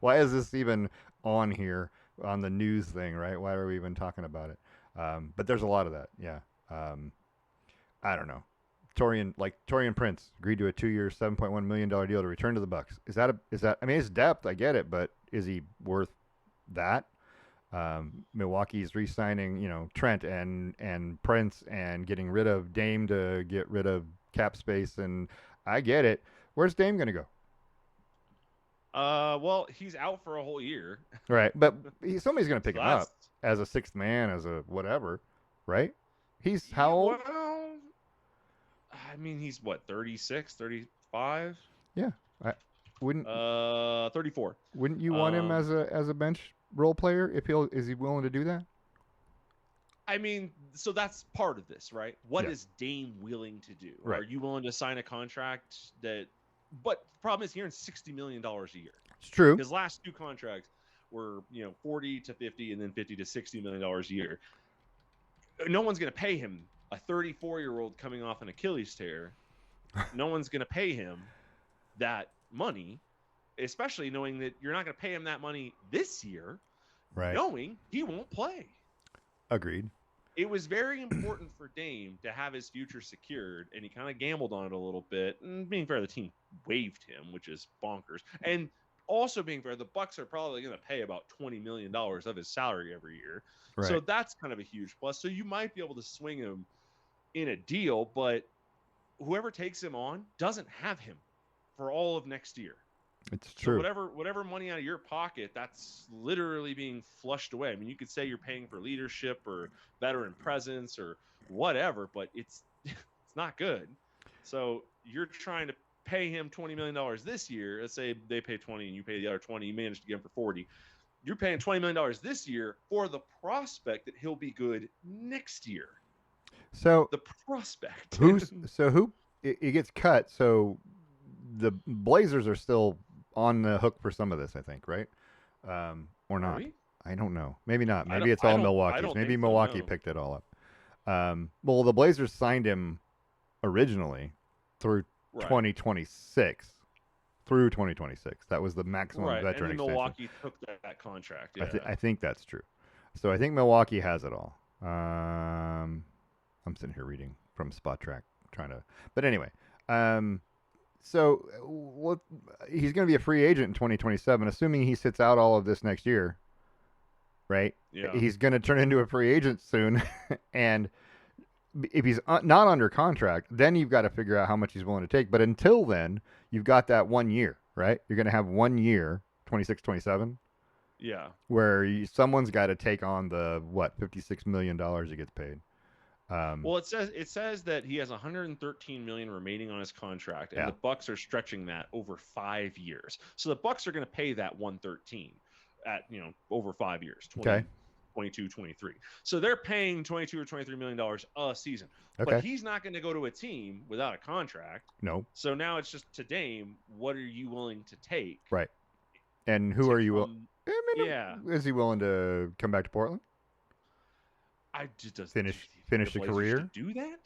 Why is this even on here on the news thing, right? Why are we even talking about it? But there's a lot of that. Yeah. I don't know. Torian Prince agreed to a 2-year, $7.1 million deal to return to the Bucks. Is that? I mean, it's depth. I get it, but is he worth that? Milwaukee's re-signing, Trent and Prince and getting rid of Dame to get rid of cap space, and I get it. Where's Dame going to go? Well, he's out for a whole year. Right, but somebody's going to pick him up as a sixth man, as a whatever, right? He's how old? Well, I mean, he's what, 36, 35? Yeah, I wouldn't. 34. Wouldn't you want him as a bench role player if is he willing to do that? I mean, so that's part of this, right? What is Dame willing to do? Right. Are you willing to sign a contract that? But the problem is, he earns $60 million a year. It's true. His last two contracts were, 40 to 50, and then 50 to $60 million a year. No one's going to pay him, a 34-year-old coming off an Achilles tear. No one's going to pay him that money, especially knowing that you're not going to pay him that money this year, right? Knowing he won't play. Agreed. It was very important for Dame to have his future secured, and he kind of gambled on it a little bit. And being fair, the team waived him, which is bonkers. And also being fair, the Bucks are probably going to pay about $20 million of his salary every year. Right. So that's kind of a huge plus. So you might be able to swing him in a deal, but whoever takes him on doesn't have him for all of next year. It's So true. whatever money out of your pocket, that's literally being flushed away. I mean, you could say you're paying for leadership or veteran presence or whatever, but it's it's not good. So you're trying to pay him $20 million this year. Let's say they pay 20 and you pay the other 20. You manage to get him for 40. You're paying $20 million this year for the prospect that he'll be good next year. So The prospect. who it gets cut? So the Blazers are still on the hook for some of this, I think, right? Or Are not? we? I don't know. Maybe not. I Maybe don't. it's I all don't. I Milwaukee's. don't Maybe think so. Milwaukee No. picked it all up. Well, the Blazers signed him originally through Right. 2026. Through 2026. That was the maximum Right. And veteran then extension. Milwaukee took that contract. Yeah. I think that's true. So I think Milwaukee has it all. I'm sitting here reading from Spot Track, trying to. But anyway, um, so what? He's going to be a free agent in 2027, assuming he sits out all of this next year, right? Yeah. He's going to turn into a free agent soon, and if he's not under contract, then you've got to figure out how much he's willing to take. But until then, you've got that 1 year, right? You're going to have 1 year, 26, 27, Yeah. where someone's got to take on the $56 million he gets paid. Well, it says that he has 113 million remaining on his contract, and Yeah. the Bucks are stretching that over 5 years. So the Bucks are going to pay that 113 at over 5 years, 20, Okay. 22, 23. So they're paying 22 or 23 million dollars a season. But Okay. he's not going to go to a team without a contract. No. So now it's just to Dame, what are you willing to take? Right. And who are you? Yeah. Is he willing to come back to Portland? I just Finish the a Blazers career? should do that.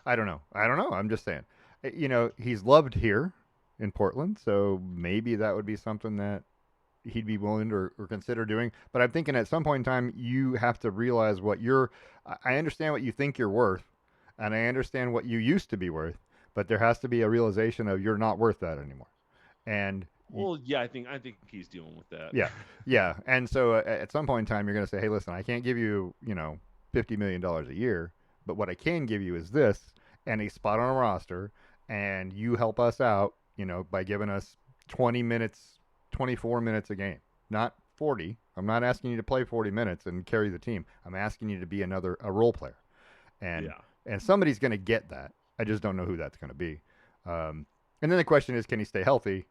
I don't know. I'm just saying. He's loved here in Portland, so maybe that would be something that he'd be willing to or consider doing. But I'm thinking at some point in time, you have to realize what I understand what you think you're worth, and I understand what you used to be worth, but there has to be a realization of you're not worth that anymore. And well, yeah, I think he's dealing with that. yeah. And so at some point in time, you're going to say, hey, listen, I can't give you, $50 million a year, but what I can give you is this and a spot on a roster, and you help us out, by giving us 20 minutes, 24 minutes a game, not 40. I'm not asking you to play 40 minutes and carry the team. I'm asking you to be a role player, and somebody's going to get that. I just don't know who that's going to be. And then the question is, can he stay healthy?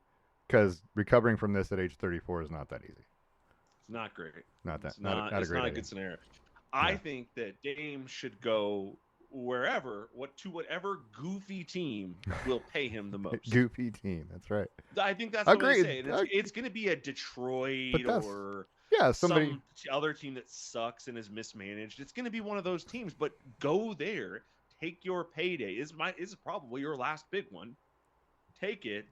Because recovering from this at age 34 is not that easy. It's not great. Not that. It's not a great a good scenario. I think that Dame should go to whatever goofy team will pay him the most. Goofy team. That's right. I think that's the way to say it. It's going to be a Detroit or somebody some other team that sucks and is mismanaged. It's going to be one of those teams. But go there, take your payday. Is probably your last big one. Take it,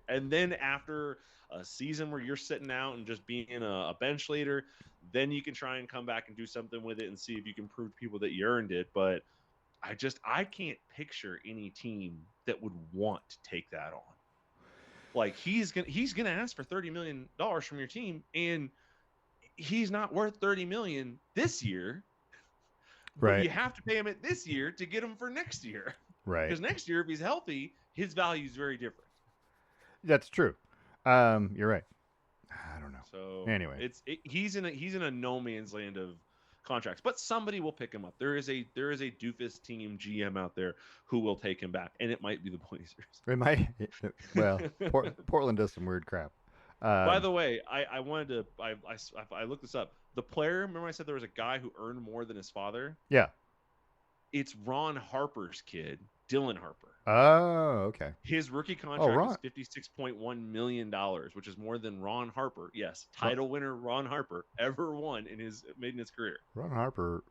and then after a season where you're sitting out and just being a bench leader, then you can try and come back and do something with it and see if you can prove to people that you earned it. But I can't picture any team that would want to take that on. Like he's gonna ask for $30 million from your team, and he's not worth $30 million this year. But you have to pay him it this year to get him for next year. Right. Because next year, if he's healthy, his value is very different. That's true. You're right. I don't know. So anyway, he's in a no man's land of contracts, but somebody will pick him up. There is a doofus team GM out there who will take him back, and it might be the Blazers. It might. Well, Portland does some weird crap. By the way, I wanted to I looked this up. The player, remember I said there was a guy who earned more than his father? Yeah. It's Ron Harper's kid, Dylan Harper. Oh, okay. His rookie contract is $56.1 million, which is more than Ron Harper, title winner Ron Harper, ever won in his career. Ron Harper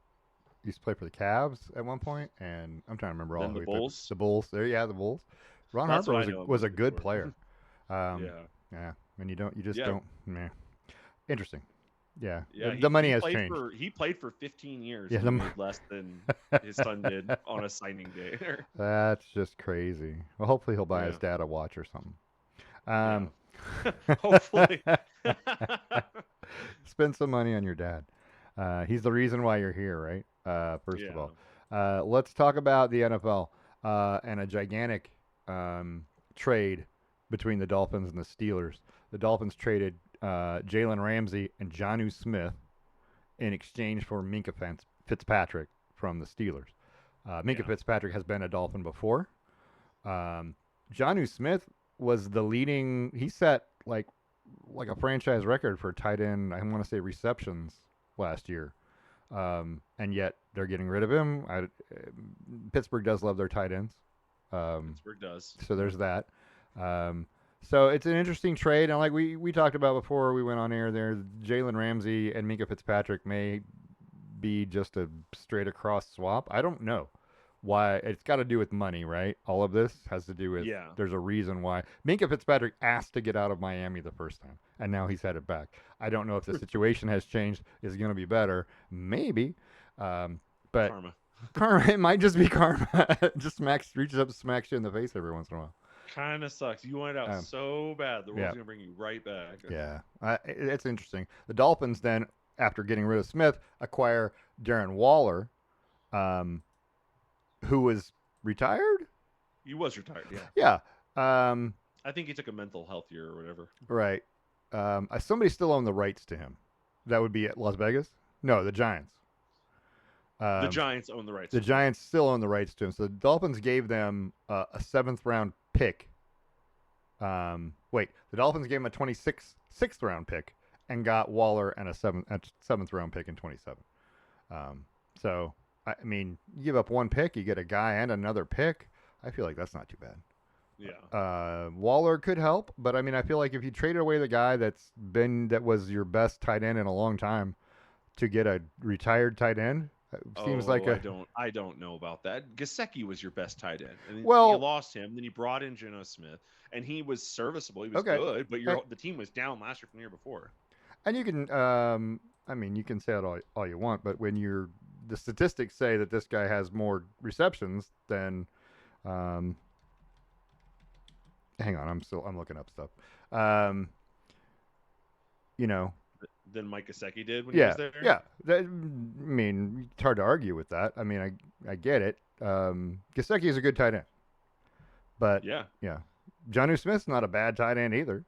used to play for the Cavs at one point, and I'm trying to remember all the Bulls. The Bulls. The Bulls. Ron Harper was a good player. Yeah. And you just don't. Meh. Interesting. Yeah. The money has changed. He played for 15 years. Yeah, and made less than his son did on a signing day. That's just crazy. Well, hopefully he'll buy his dad a watch or something. Hopefully. Spend some money on your dad. He's the reason why you're here, right? First of all. Let's talk about the NFL and a gigantic trade between the Dolphins and the Steelers. The Dolphins traded Jalen Ramsey and Jonnu Smith in exchange for Minka Fitzpatrick from the Steelers. Minka Yeah. Fitzpatrick has been a Dolphin before. Um, Jonnu Smith was the leading. He set like a franchise record for tight end. I want to say receptions last year, and yet they're getting rid of him. Pittsburgh does love their tight ends, Pittsburgh does. so there's that. Um, so it's an interesting trade, and like we talked about before we went on air, there Jalen Ramsey and Minka Fitzpatrick may be just a straight across swap. I don't know why. It's got to do with money, right? All of this has to do with. Yeah. There's a reason why Minka Fitzpatrick asked to get out of Miami the first time, and now he's headed back. I don't know if the situation has changed. Is going to be better, maybe, but Karma. karma. It might just be karma. Just reaches up, and smacks you in the face every once in a while. Kind of sucks. You wanted out so bad. The world's yeah. gonna bring you right back. Yeah, it's interesting. The Dolphins then, after getting rid of Smith, acquire Darren Waller, who was retired. He was retired. Yeah. Yeah. I think he took a mental health year or whatever. Right. Somebody still owned the rights to him. That would be at Las Vegas. No, the Giants. The Giants own the rights. The Giants still own the rights to him. So the Dolphins gave them a 7th-round pick. Wait, the Dolphins gave him a 6th-round pick and got Waller and a 7th-round pick in 27. So I mean, you give up one pick, you get a guy and another pick. I feel like that's not too bad. Yeah. Waller could help, but I mean, I feel like if you traded away the guy that was your best tight end in a long time to get a retired tight end, seems like I don't know about that. Gesicki was your best tight end, and well, you lost him. Then you brought in Geno Smith, and he was serviceable. He was good, but the team was down last year from the year before. And you can, I mean, you can say it all you want, but when the statistics say that this guy has more receptions than, hang on, I'm looking up stuff. You know, than Mike Gesicki did when he was there. Yeah, I mean, it's hard to argue with that. I mean, I get it. Gesicki is a good tight end, but yeah, Jonnu Smith's not a bad tight end either.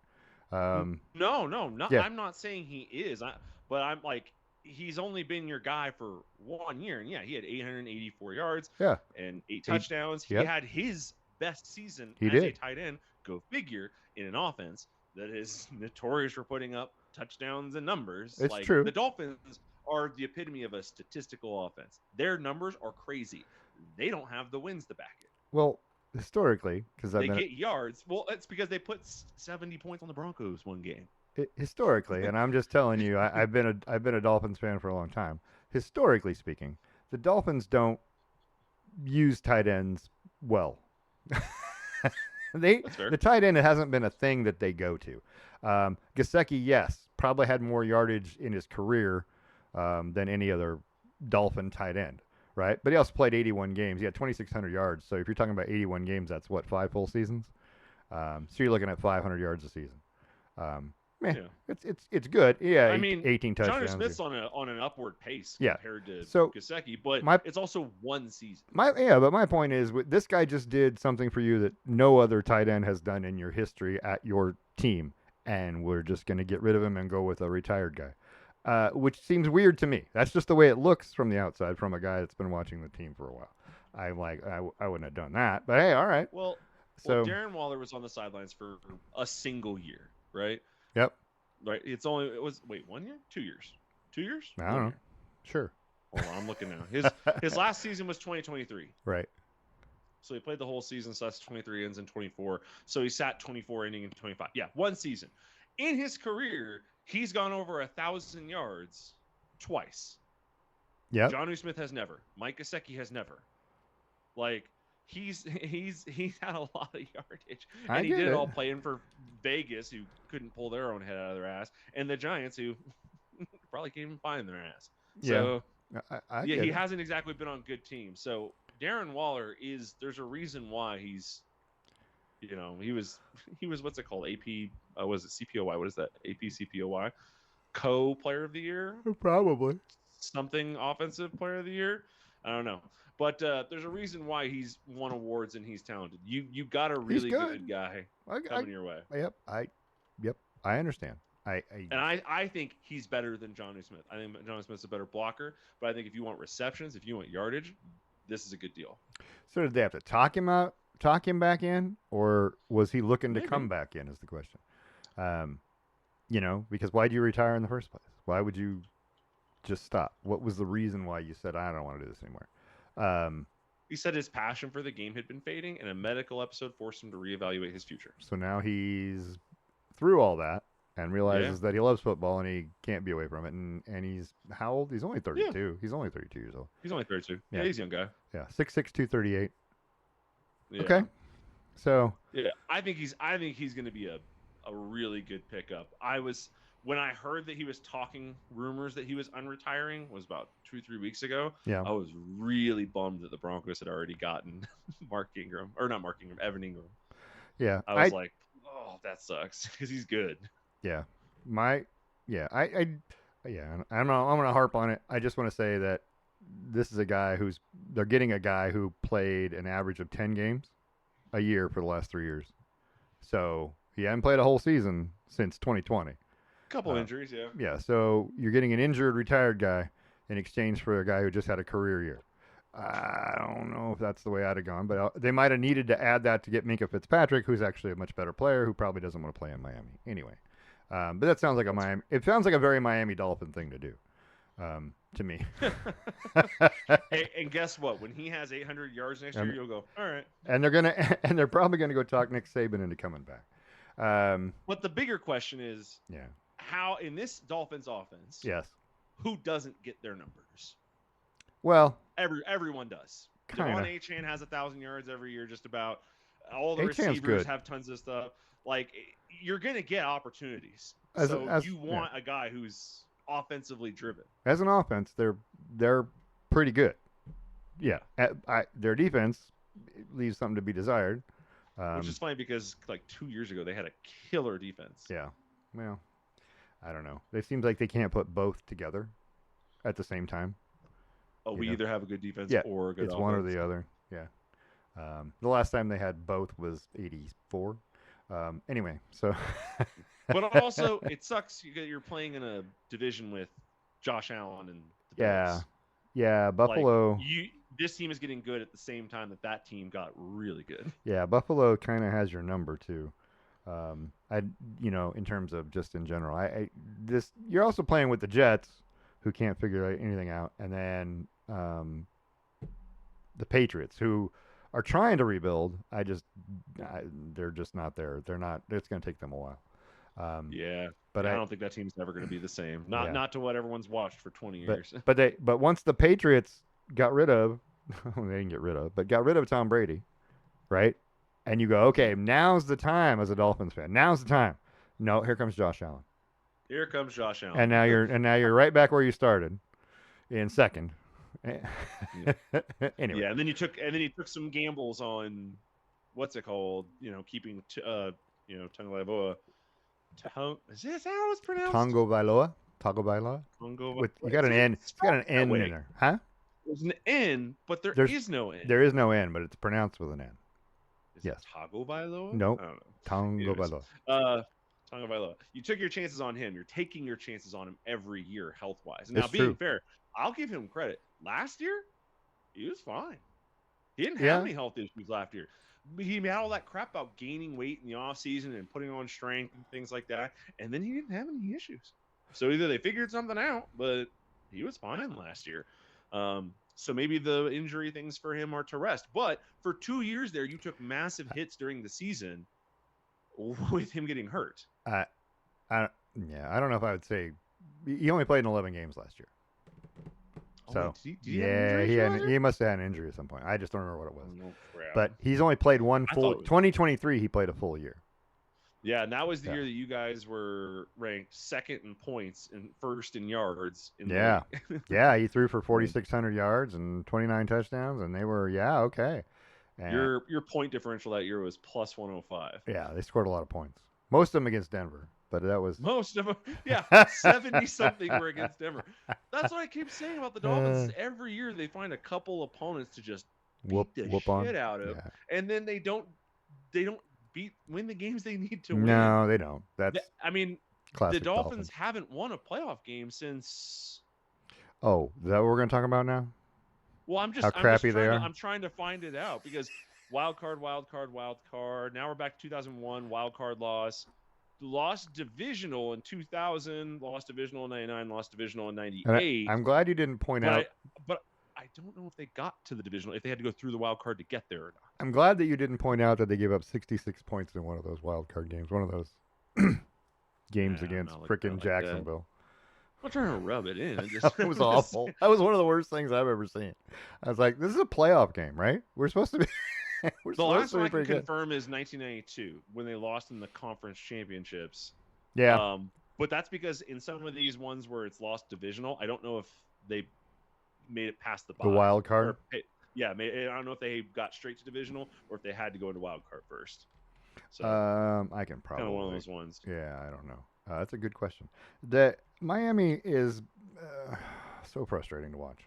No, not. Yeah. I'm not saying he is, but I'm like, he's only been your guy for 1 year, and yeah, he had 884 yards, and 8 touchdowns. He had his best season as a tight end. Go figure, in an offense that is notorious for putting up touchdowns and numbers. It's true. The Dolphins are the epitome of a statistical offense. Their numbers are crazy. They don't have the wins to back it. Well, historically, because they get yards. Well, it's because they put 70 points on the Broncos one game. Historically, and I'm just telling you, I've been a Dolphins fan for a long time. Historically speaking, the Dolphins don't use tight ends well. The tight end hasn't been a thing that they go to. Gesicki, yes, probably had more yardage in his career than any other Dolphin tight end, right? But he also played 81 games. He had 2,600 yards. So if you're talking about 81 games, that's what, 5 full seasons? So you're looking at 500 yards a season. It's good. Yeah, I mean, 18 touchdowns. Jonnu Smith's on an upward pace compared to Gesicki, but it's also one season. But my point is, this guy just did something for you that no other tight end has done in your history at your team, and we're just going to get rid of him and go with a retired guy, which seems weird to me. That's just the way it looks from the outside, from a guy that's been watching the team for a while. I'm like, I wouldn't have done that, but hey, all right. Well, Darren Waller was on the sidelines for a single year, right? Yep. Right. It was 1 year? 2 years? 2 years? I don't know. Sure. Hold on, I'm looking now. His last season was 2023. Right. So he played the whole season, so that's 23 ends in 24. So he sat 24 ending in 25. Yeah, one season. In his career, he's gone over 1,000 yards twice. Yeah. Jonnu Smith has never. Mike Gesicki has never. Like, he's had a lot of yardage, and he did it all playing for Vegas, who couldn't pull their own head out of their ass, and the Giants, who probably can't even find their ass. So he hasn't exactly been on good teams. So Darren Waller there's a reason why he's, he was what's it called? AP was it CPOY? What is that? AP CPOY? Co-player of the year? Probably. Something offensive player of the year. I don't know. But there's a reason why he's won awards and he's talented. You got a He's really good. good guy I coming your way. yep. Yep. I understand. And I think he's better than Johnny Smith. I think Johnny Smith's a better blocker, but I think if you want receptions, if you want yardage, this is a good deal. So did they have to talk him back in, or was he looking to come Maybe. back in? Is the question. Um, because why did you retire in the first place? Why would you just stop? What was the reason why you said I don't want to do this anymore? He said his passion for the game had been fading, and a medical episode forced him to reevaluate his future. So now he's through all that and Yeah. realizes that he loves football and he can't be away from it. And he's how old? He's only Yeah. 32. He's only 32 years old. He's only 32. Yeah. Yeah, he's a young guy. Yeah, 6'6", 238. Yeah. Okay. So Yeah. I think he's going to be a really good pickup. When I heard that he was talking rumors that he was unretiring was about 2-3 weeks ago. yeah, I was really bummed that the Broncos had already gotten Evan Ingram. yeah. I was like, oh, that sucks because he's good. Yeah, my yeah. Yeah. I'm gonna harp on it. I just want to say that this is a guy they're getting a guy who played an average of 10 games a year for the last 3 years. So he hadn't played a whole season since 2020. Couple injuries, yeah. Yeah, so you're getting an injured, retired guy in exchange for a guy who just had a career year. I don't know if that's the way I'd have gone, but they might have needed to add that to get Minka Fitzpatrick, who's actually a much better player, who probably doesn't want to play in Miami anyway. But that sounds like a Miami. It sounds like a very Miami Dolphin thing to do, to me. Hey, and guess what? When he has 800 yards next year, you'll go, all right. And they're probably gonna go talk Nick Saban into coming back. But the bigger question is, yeah. how in this Dolphins offense, Yes. who doesn't get their numbers? Well, Everyone does. kinda. Devon Achane has 1,000 yards every year, just about. All the Achane's receivers good. have tons of stuff. Like, you're gonna get opportunities. As you want a guy who's offensively driven. As an offense, they're pretty good. Yeah, their defense leaves something to be desired. Which is funny because like 2 years ago they had a killer defense. Yeah. Well, I don't know. It seems like they can't put both together at the same time. Oh, we either have a good defense Yeah, or a good it's offense. one or the other. Yeah. The last time they had both was '84. Anyway, so. But also, it sucks you're playing in a division with Josh Allen and the Bills. Yeah. Buffalo. Like, this team is getting good at the same time that team got really good. Yeah, Buffalo kind of has your number too. In terms of just in general, you're also playing with the Jets, who can't figure anything out, and then the Patriots, who are trying to rebuild. They're just not there. They're not. It's going to take them a while. But I don't think that team's never going to be the same. Not to what everyone's watched for 20 years. But once the Patriots got rid of, they didn't get rid of, but got rid of Tom Brady, right? And you go, okay, now's the time as a Dolphins fan. Now's the time. No, here comes Josh Allen. Here comes Josh Allen. And now you're right back where you started, in second. Anyway. Yeah, and then he took some gambles on what's it called? Keeping Tagovailoa. Is this how it's pronounced? Tagovailoa. You got an N. It's got an N in there, huh? There's an N, but there is no N. There is no N, but it's pronounced with an N. Is it Tagovailoa? Nope. I don't know. Tagovailoa. Tagovailoa. You took your chances on him. You're taking your chances on him every year, health-wise. Now, It's being true. fair, I'll give him credit. Last year, he was fine. He didn't have any health issues last year. He had all that crap about gaining weight in the offseason and putting on strength and things like that, and then he didn't have any issues. So either they figured something out, but he was fine last year. So maybe the injury things for him are to rest. But for 2 years there, you took massive hits during the season with him getting hurt. I don't know if I would say he only played in 11 games last year. So he must have had an injury at some point. I just don't remember what it was. No crap. But he's only played one full. 2023, he played a full year. Yeah, and that was the year that you guys were ranked second in points and first in yards. Yeah, he threw for 4,600 yards and 29 touchdowns, and they were okay. And your point differential that year was plus 105. Yeah, they scored a lot of points. Most of them against Denver. but that was Most of them, yeah, 70 something were against Denver. That's what I keep saying about the Dolphins. Is every year they find a couple opponents to just beat the whoop on. shit out of, Yeah. and then they don't win the games they need to win. No, they don't. That's I mean, the classic Dolphins Dolphins. haven't won a playoff game since. Oh, is that what we're going to talk about now? Well, How crappy they are? I'm trying to find it out because wild card. Now we're back to 2001 wild card loss. Lost divisional in 2000, lost divisional in 99, lost divisional in 98. I'm glad you didn't point out. But I don't know if they got to the divisional, if they had to go through the wild card to get there or not. I'm glad that you didn't point out that they gave up 66 points in one of those wild card games. One of those games against frickin' Jacksonville. I'm not trying to rub it in. It was awful. That was one of the worst things I've ever seen. I was like, this is a playoff game, right? We're supposed to be. The last one I can confirm is 1992 when they lost in the conference championships. Yeah. But that's because in some of these ones where it's lost divisional, I don't know if they made it past the wild card. I don't know if they got straight to divisional or if they had to go into wild card first. So I can probably kind of one of those ones. Yeah, I don't know. That's a good question. The Miami is so frustrating to watch.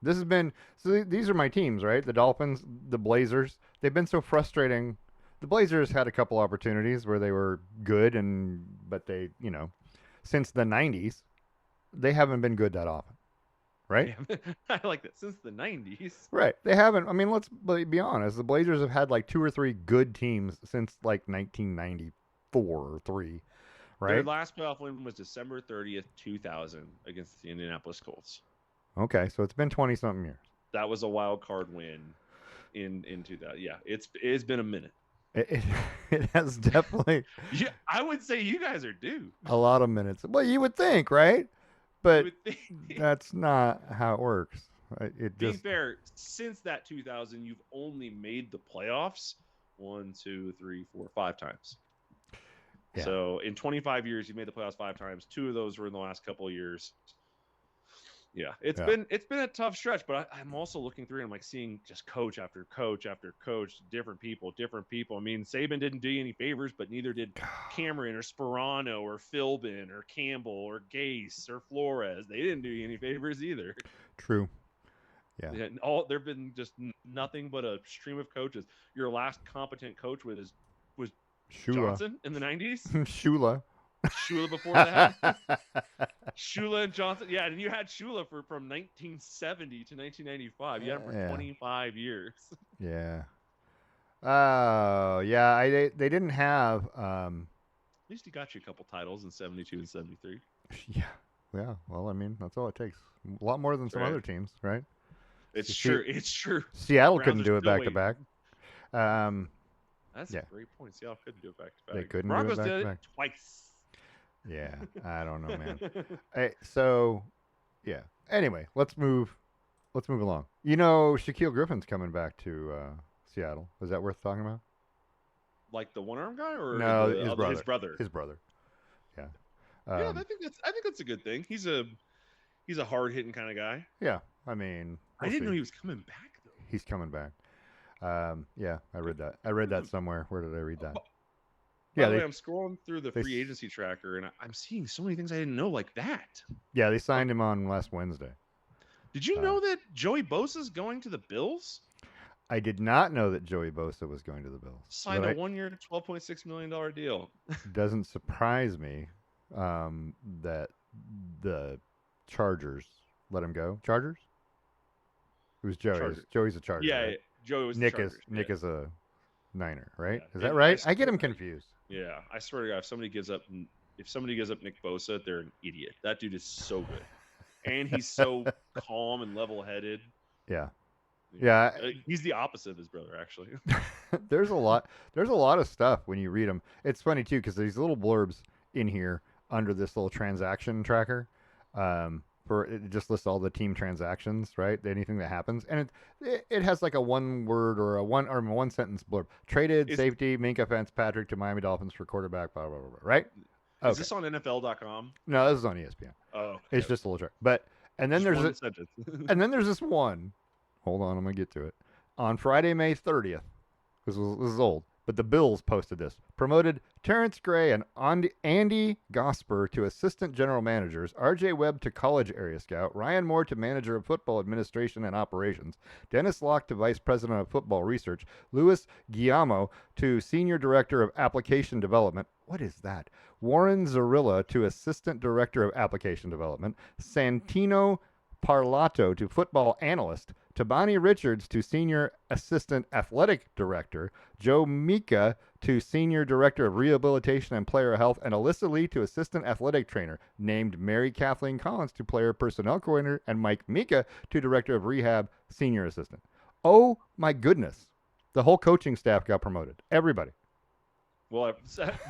This has been these are my teams, right? The Dolphins, the Blazers. They've been so frustrating. The Blazers had a couple opportunities where they were good, but they, since the '90s, they haven't been good that often, right? I like that. Since the '90s, right? They haven't. I mean, let's be honest. The Blazers have had like 2 or 3 good teams since like 1994 or 3. Right? Their last playoff win was December 30th, 2000 against the Indianapolis Colts. Okay, so it's been 20-something years. That was a wild card win in 2000. Yeah, it's been a minute. It has definitely. Yeah, I would say you guys are due. A lot of minutes. Well, you would think, right? But that's not how it works. Being fair, since that 2000, you've only made the playoffs 1, 2, 3, 4, 5 times. Yeah. So in 25 years, you made the playoffs 5 times. 2 of those were in the last couple of years. Yeah, it's been a tough stretch, but I'm also looking through and I'm like seeing just coach after coach after coach, different people. I mean, Saban didn't do you any favors, but neither did Cameron or Sperano or Philbin or Campbell or Gase or Flores. They didn't do you any favors either. True. Yeah. There've been just nothing but a stream of coaches. Your last competent coach was Shula. Johnson in the 90s. Shula before that. Shula and Johnson. Yeah, and you had Shula from 1970 to 1995. You had him for 25 years. Yeah. Yeah. They didn't have. At least he got you a couple titles in 72 and 73. Yeah. Yeah. Well, I mean, that's all it takes. A lot more than some other teams, right? It's true. It's true. Seattle couldn't do it back to back. That's a great point. Seattle couldn't do it back to back. They couldn't Broncos do it back did to back. It twice. Yeah, I don't know, man. So, yeah. Anyway, let's move along. Shaquille Griffin's coming back to Seattle. Is that worth talking about? Like the one-arm guy, or no, his brother? His brother. Yeah. Yeah, I think that's a good thing. He's a hard-hitting kind of guy. Yeah, I mean, I didn't know he was coming back though. He's coming back. Yeah, I read that. I read that somewhere. Where did I read that? By the way, I'm scrolling through the free agency tracker, and I'm seeing so many things I didn't know, like that. Yeah, they signed him on last Wednesday. Did you know that Joey Bosa's going to the Bills? I did not know that Joey Bosa was going to the Bills. Signed a 1-year, $12.6 million deal. Doesn't surprise me that the Chargers let him go. Chargers? It was Joey. Joey's a Charger. Yeah, right? Joey was Nick Chargers, Nick is a Niner, right? Yeah. Is that right? I get him confused. Yeah, I swear to God, if somebody gives up Nick Bosa, they're an idiot. That dude is so good, and he's so calm and level-headed. Yeah. He's the opposite of his brother, actually. There's a lot of stuff when you read them. It's funny too because there's little blurbs in here under this little transaction tracker. It just lists all the team transactions, right? Anything that happens, and it has like a 1-word or a one sentence blurb. Traded safety Minkah Fitzpatrick to Miami Dolphins for quarterback. Blah blah blah. Blah, right? Is this on NFL.com? No, this is on ESPN. Oh, okay. It's just a little track. But and then there's and then there's this one. Hold on, I'm gonna get to it. On Friday, May 30th. This is old, but the Bills posted this. Promoted Terrence Gray and Andy Gosper to assistant general managers, RJ Webb to college area scout, Ryan Moore to manager of football administration and operations, Dennis Locke to vice president of football research, Louis Guillermo to senior director of application development. What is that? Warren Zarilla to assistant director of application development, Santino Parlato to football analyst, Tabani Richards to senior assistant athletic director, Joe Mika to senior director of rehabilitation and player health, and Alyssa Lee to assistant athletic trainer, named Mary Kathleen Collins to player personnel coordinator, and Mike Mika to director of rehab senior assistant. Oh my goodness. The whole coaching staff got promoted. Everybody. Well,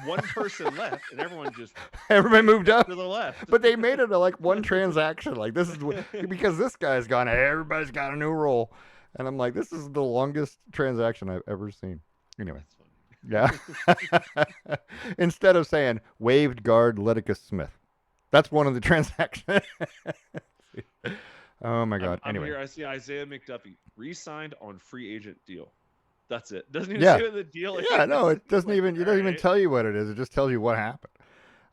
one person left, and everyone just everybody moved up to the left. But they made it a, like one transaction. Like this is because this guy's gone. Everybody's got a new role, and I'm like, this is the longest transaction I've ever seen. Anyway, yeah. Instead of saying waived guard Leticus Smith, that's one of the transactions. Oh my God. I'm anyway, here. I see Isaiah McDuffie re-signed on free agent deal. That's it. Doesn't even Yeah. say what the deal is. yeah, no, it doesn't Like, even. It doesn't even alright. tell you what it is. It just tells you what happened.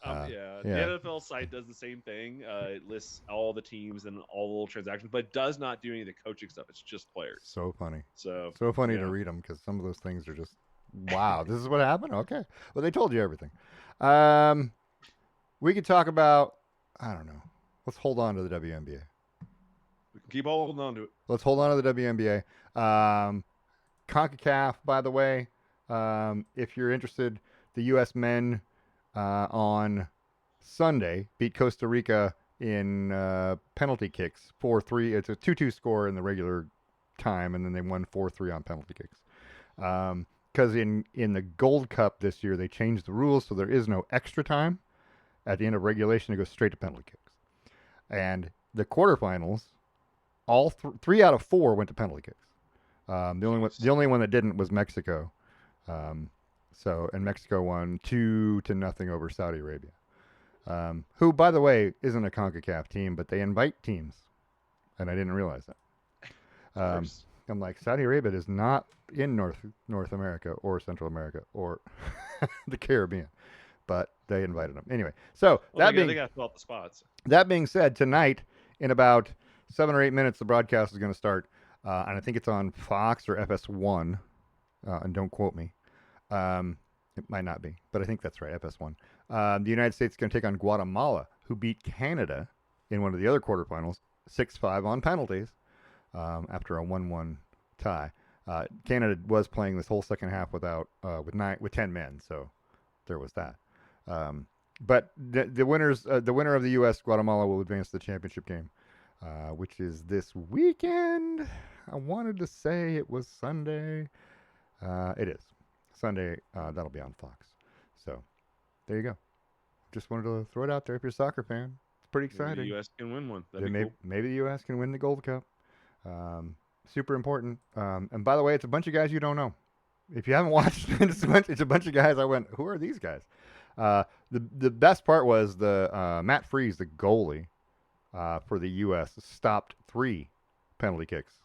Yeah, yeah. the NFL site does the same thing. It lists all the teams and all the little transactions, but does not do any of the coaching stuff. It's just players. So funny. So funny yeah. to read them because some of those things are just, wow, this is what happened? Okay. Well, they told you everything. We could talk about, I don't know. Let's hold on to the WNBA. We can keep holding on to it. Let's hold on to the WNBA. CONCACAF, by the way, if you're interested, the U.S. men on Sunday beat Costa Rica in penalty kicks 4-3. It's a 2-2 score in the regular time, and then they won 4-3 on penalty kicks. Because in the Gold Cup this year, they changed the rules, so there is no extra time. At the end of regulation, it goes straight to penalty kicks. And the quarterfinals, all 3 out of 4 went to penalty kicks. The only one that didn't was Mexico. And Mexico won 2-0 over Saudi Arabia. Who, by the way, isn't a CONCACAF team, but they invite teams. And I didn't realize that. I'm like, Saudi Arabia is not in North America or Central America or the Caribbean, but they invited them. Anyway, so they got to fill out the spots. That being said, tonight, in about 7 or 8 minutes, the broadcast is going to start. And I think it's on Fox or FS1. And don't quote me. It might not be, but I think that's right, FS1. The United States is going to take on Guatemala, who beat Canada in one of the other quarterfinals, 6-5 on penalties, after a 1-1 tie. Canada was playing this whole second half with 10 men, so there was that. But the winner of the U.S. Guatemala will advance to the championship game, which is this weekend. I wanted to say it was Sunday. It is Sunday. That'll be on Fox. So there you go. Just wanted to throw it out there. If you're a soccer fan, it's pretty exciting. Maybe the U.S. can win one. That'd be cool. Maybe the U.S. can win the Gold Cup. Super important. And by the way, it's a bunch of guys you don't know. If you haven't watched, it's a bunch of guys. I went, who are these guys? The best part was the Matt Freese, the goalie for the U.S., stopped 3 penalty kicks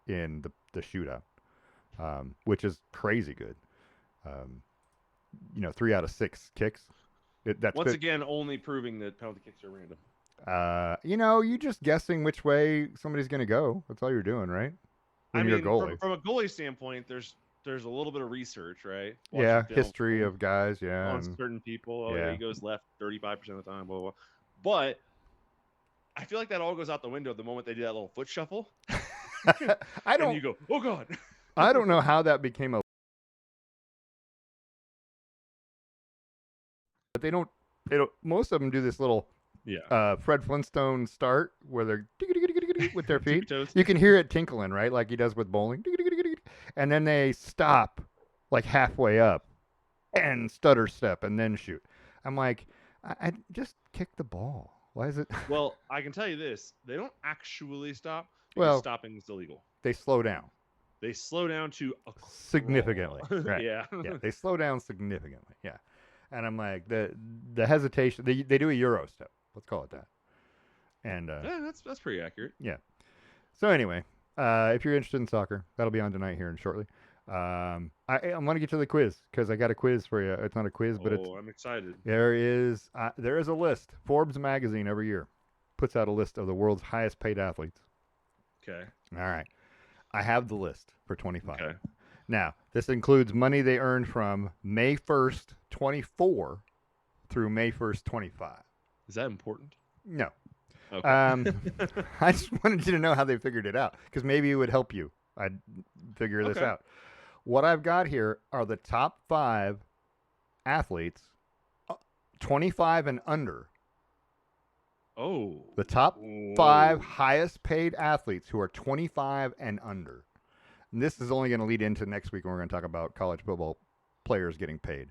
in the shootout, which is crazy good. 3 out of 6 kicks. That's Once good. again, only proving that penalty kicks are random. You just guessing which way somebody's going to go. That's all you're doing, right? When you're a goalie. From a goalie standpoint, there's a little bit of research, right? Yeah, history of guys, on certain people. Yeah, he goes left 35% of the time, blah, blah, blah. But I feel like that all goes out the window the moment they do that little foot shuffle. And you go, oh God. I don't know how that became a. But they don't. Most of them do this little. Yeah. Fred Flintstone start where they're with their feet. Toes. You can hear it tinkling, right? Like he does with bowling. And then they stop like halfway up and stutter step and then shoot. I'm like, I just kick the ball. Why is it? Well, I can tell you this. They don't actually stop because Well, stopping is illegal. They slow down. They slow down to a Significantly. Right. Yeah. Yeah. They slow down significantly. Yeah. And I'm like, the hesitation, they do a Euro step. Let's call it that. And yeah, that's pretty accurate. Yeah. So anyway, if you're interested in soccer, that'll be on tonight here and shortly. I'm going to get to the quiz because I got a quiz for you. It's not a quiz, but Oh, I'm excited. there is a list. Forbes magazine every year puts out a list of the world's highest paid athletes. Okay. All right. I have the list for 25. Okay. Now, this includes money they earned from May 1st, 24 through May 1st, 25. Is that important? No. Okay. I just wanted you to know how they figured it out because maybe it would help you. I'd figure this Okay. out. What I've got here are the top 5 athletes, 25 and under. Oh. The top 5 highest paid athletes who are 25 and under. And this is only going to lead into next week when we're going to talk about college football players getting paid.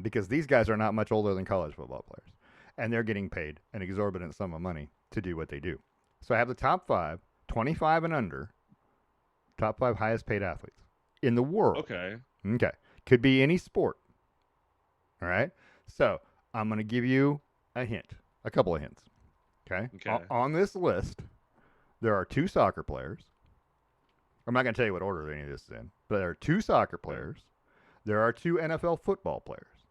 Because these guys are not much older than college football players. And they're getting paid an exorbitant sum of money to do what they do. So I have the top 5, 25 and under, top 5 highest paid athletes in the world. Okay. Okay. Could be any sport. All right. So I'm going to give you a hint, a couple of hints. Okay. On this list, there are 2 soccer players. I'm not going to tell you what order any of this is in, but there are 2 soccer players. There are 2 NFL football players.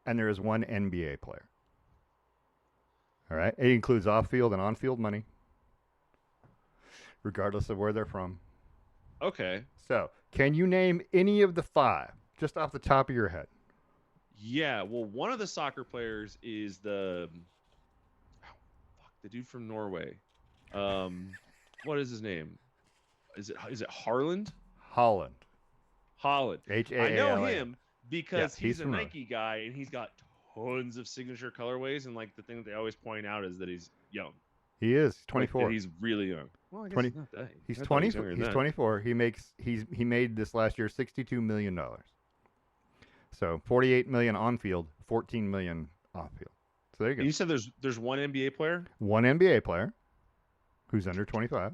And there is 1 NBA player. All right. It includes off-field and on-field money, regardless of where they're from. Okay. So, can you name any of the 5 just off the top of your head? Yeah. Well, one of the soccer players is the dude from Norway. What is his name? Is it Harland? Holland. H-A-A-L-A. I know him because he's a from Nike guy and he's got tons of signature colorways. And like the thing that they always point out is that he's young. He is 24. Like, he's really young. Well, I guess 20, he's not that. He's 20. He's 24. He made this last year $62 million. So 48 million on field, 14 million off field. So there you go. And you said there's one NBA player? One NBA player who's under 25.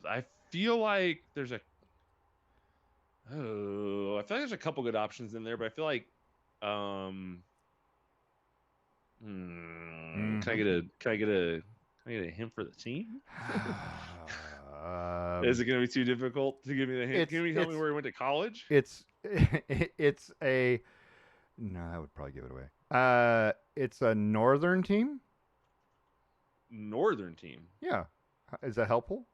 I feel like there's a couple good options in there, but I feel like can I get a hint for the team? Is it going to be too difficult to give me the hint? Can you tell me where he went to college? It's a no, I would probably give it away. It's a northern team. Northern team. Yeah, is that helpful?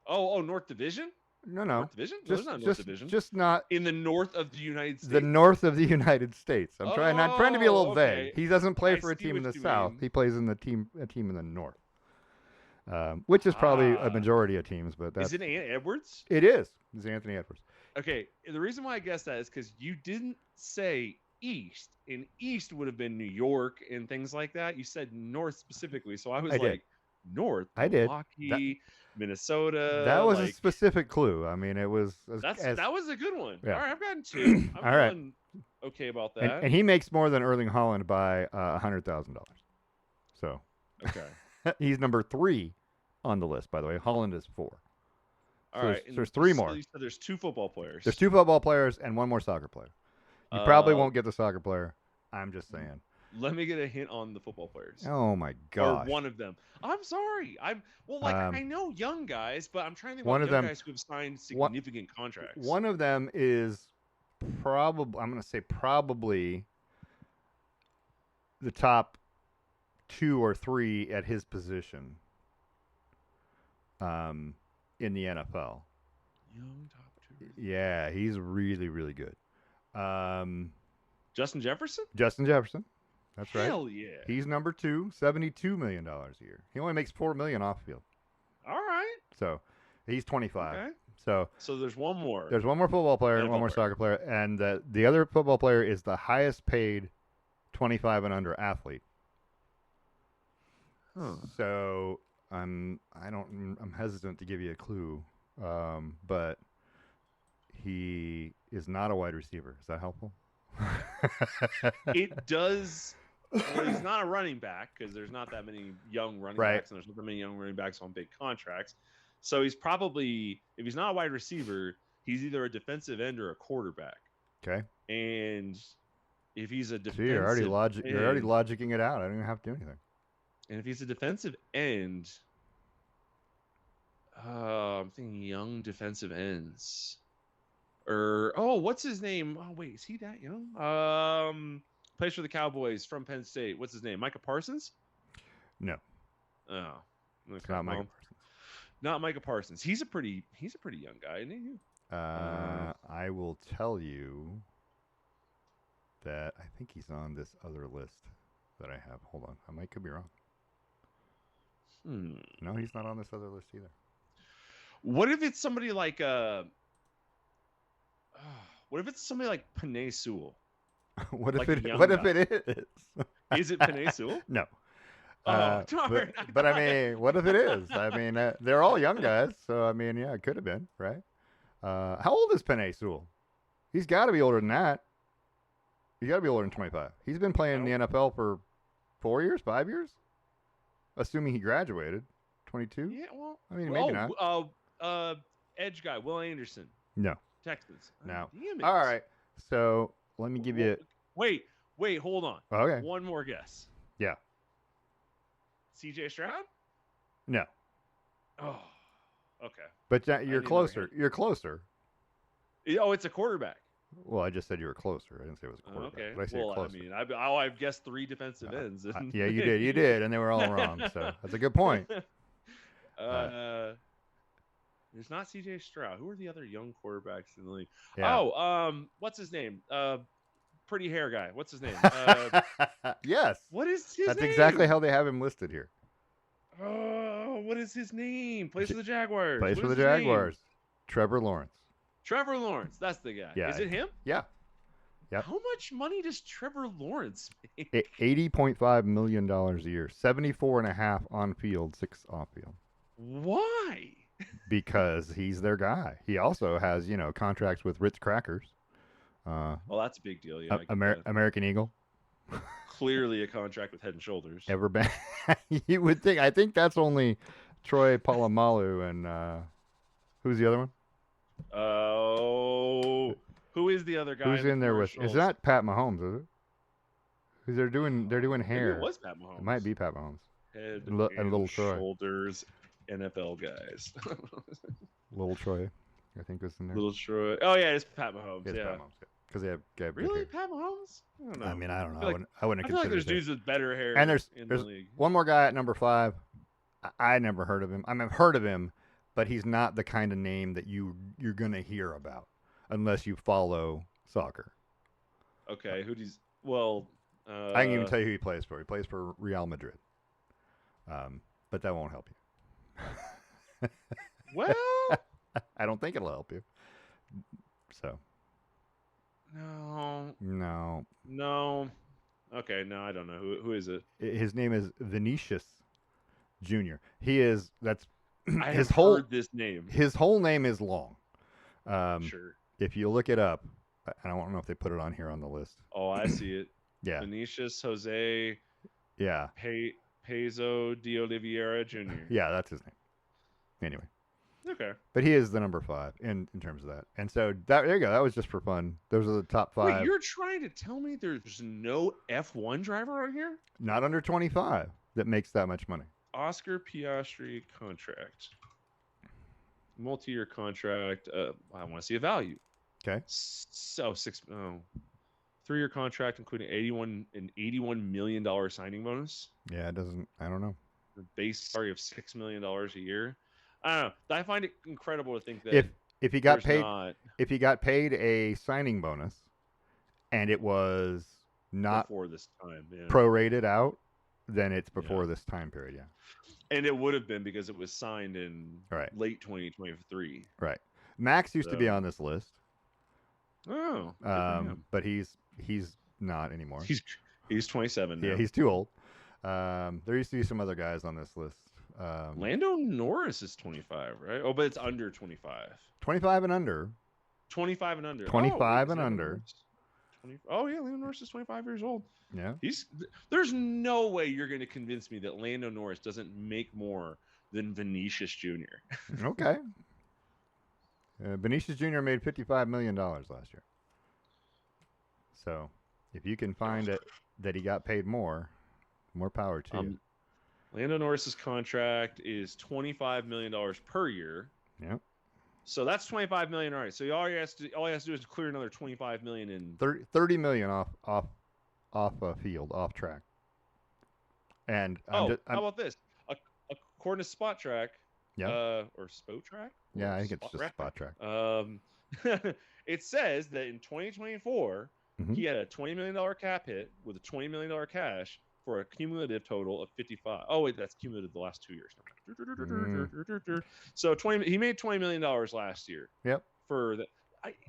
Oh, North Division? No. North Division? No, there's not North Division. Just not in the north of the United States. The north of the United States. I'm not trying to be a little vague. He doesn't play for a team in the south. He plays in a team in the north. Which is probably a majority of teams, but that's... Is it Edwards? It is. It's Anthony Edwards. Okay, the reason why I guessed that is because you didn't say East, and East would have been New York and things like that. You said North specifically, so I was North, Milwaukee, Minnesota. That was a specific clue. I mean, it was... that was a good one. Yeah. All right, I've gotten 2. I'm feeling okay about that. And he makes more than Erling Haaland by $100,000. So... Okay. He's number 3 on the list, by the way. Haaland is 4. All right. So there's 3 more. So there's 2 football players. There's 2 football players and 1 more soccer player. You probably won't get the soccer player. I'm just saying. Let me get a hint on the football players. Oh my god. Or one of them. I'm sorry. I know young guys, but I'm trying to think about young guys who have signed significant contracts. One of them is probably the top 2 or 3 at his position in the NFL. Young top 2. Yeah, he's really, really good. Justin Jefferson? Justin Jefferson. That's right. Hell yeah. He's number 2, $72 million a year. He only makes $4 million off field. All right. So he's 25. Okay. So there's one more. There's one more football player and one more soccer player. And the other football player is the highest paid 25 and under athlete. Huh. So I'm hesitant to give you a clue, but he is not a wide receiver. Is that helpful? It does. Well, he's not a running back because there's not that many young running backs, and there's not that many young running backs on big contracts. So he's probably, if he's not a wide receiver, he's either a defensive end or a quarterback. Okay. And if he's a defensive end, you're already logicking it out. I don't even have to do anything. And if he's a defensive end, I'm thinking young defensive ends. Or what's his name? Oh wait, is he that young? Plays for the Cowboys from Penn State. What's his name? Micah Parsons? No, Oh, it's okay. not Micah Well, not Micah Parsons. He's a pretty young guy, isn't he? Parsons. I will tell you that I think he's on this other list that I have. Hold on, could be wrong. Hmm. No, he's not on this other list either. What if it's somebody like what if it's somebody like Panay Sewell? What Like if a it? young What if guy. it is? Is it Panay Sewell? No. Oh, darn! But I mean, what if it is? I mean, they're all young guys, so I mean, yeah, it could have been, right? How old is Panay Sewell? He's got to be older than that. He's got to be older than 25. He's been playing in the NFL for 4 years, 5 years, assuming he graduated. 22. Yeah, well, I mean, maybe not. Edge guy, Will Anderson, No, Texans. no. Damn it! All right. So let me give you. Wait, hold on. Okay. One more guess. Yeah. C.J. Stroud? No. Oh, okay. But you're need another closer. hint. You're closer. Oh, it's a quarterback. Well, I just said you were closer. I didn't say it was a quarterback. Okay. But I said Well, closer. I mean, I've guessed 3 defensive ends. Yeah, you did. You did, and they were all wrong. So that's a good point. There's not C.J. Stroud. Who are the other young quarterbacks in the league? Yeah. Oh, what's his name? Pretty hair guy. What's his name? Yes. What is his name? That's exactly how they have him listed here. Oh, what is his name? Plays for the Jaguars. Plays What for is the his name? Jaguars. Trevor Lawrence. Trevor Lawrence. That's the guy. Yeah. Is it him? Yeah. Yep. How much money does Trevor Lawrence make? $80.5 million a year. 74.5 on field, 6 off field. Why? Because he's their guy. He also has, contracts with Ritz Crackers. Well, that's a big deal. Yeah. American Eagle. Clearly a contract with Head and Shoulders. Ever been? You would think. I think that's only Troy Polamalu and who's the other one? Oh, who is the other guy? Who's in there with? It's not Pat Mahomes, is it? Because they're doing hair. Maybe it was Pat Mahomes. It might be Pat Mahomes. Head and little Troy. Shoulders, NFL guys. Little Troy, I think was in there. Little Troy. Oh yeah, it's Pat Mahomes. It's yeah. Pat Mahomes. Because they have Really, hair. Pat Mahomes? I don't know. I mean, I don't know. I wouldn't feel like consider there's dudes with better hair. And there's in the league. one more guy at number 5. I never heard of him. I mean, I've heard of him, but he's not the kind of name that you're gonna hear about unless you follow soccer. Okay, who does? Well, I can even tell you who he plays for. He plays for Real Madrid. But that won't help you. Well, I don't think it'll help you. So. No. Okay, no, I don't know. Who is it? His name is Vinicius Jr. He is. That's I his have whole. heard this name. His whole name is long. Sure. If you look it up, I don't know if they put it on here on the list. Oh, I see it. Yeah. Vinicius Jose. Yeah. Peso de Oliveira Jr. Yeah, that's his name. Anyway. Okay. But he is the number 5 in terms of that. And so there you go. That was just for fun. Those are the top 5. Wait, you're trying to tell me there's no F1 driver on here? Not under 25 that makes that much money. Oscar Piastri contract. Multi-year contract. I want to see a value. Okay. So 3-year contract, including $81 million signing bonus. Yeah, it doesn't. I don't know. The base salary of $6 million a year. I don't know. I find it incredible to think that if he got paid a signing bonus, and it was not before this time, prorated out, then it's before this time period. Yeah. And it would have been because it was signed in late 2023. Right. Max used to be on this list. Oh. But he's not anymore. He's 27 now. Yeah, he's too old. There used to be some other guys on this list. Lando Norris is 25, right? Oh, but it's under 25. 25 and under. 25 and under. 25 and under. Oh yeah, Lando Norris is 25 years old. Yeah. There's no way you're going to convince me that Lando Norris doesn't make more than Vinicius Jr. Okay. Vinicius Jr. made $55 million last year. So, if you can find it that he got paid more power to you. Lando Norris's contract is $25 million per year. Yep. So that's $25 million. All right. So all he has to do is clear another $25 million in 30 million off field, off track. And how about this? According to Spot Track, or Spot Track? Yeah, I think it's just Spot Track. It says that in 2024, he had a $20 million cap hit with a $20 million cash for a cumulative total of 55. Oh wait, that's cumulative the last 2 years. So he made $20 million last year. Yep. For that,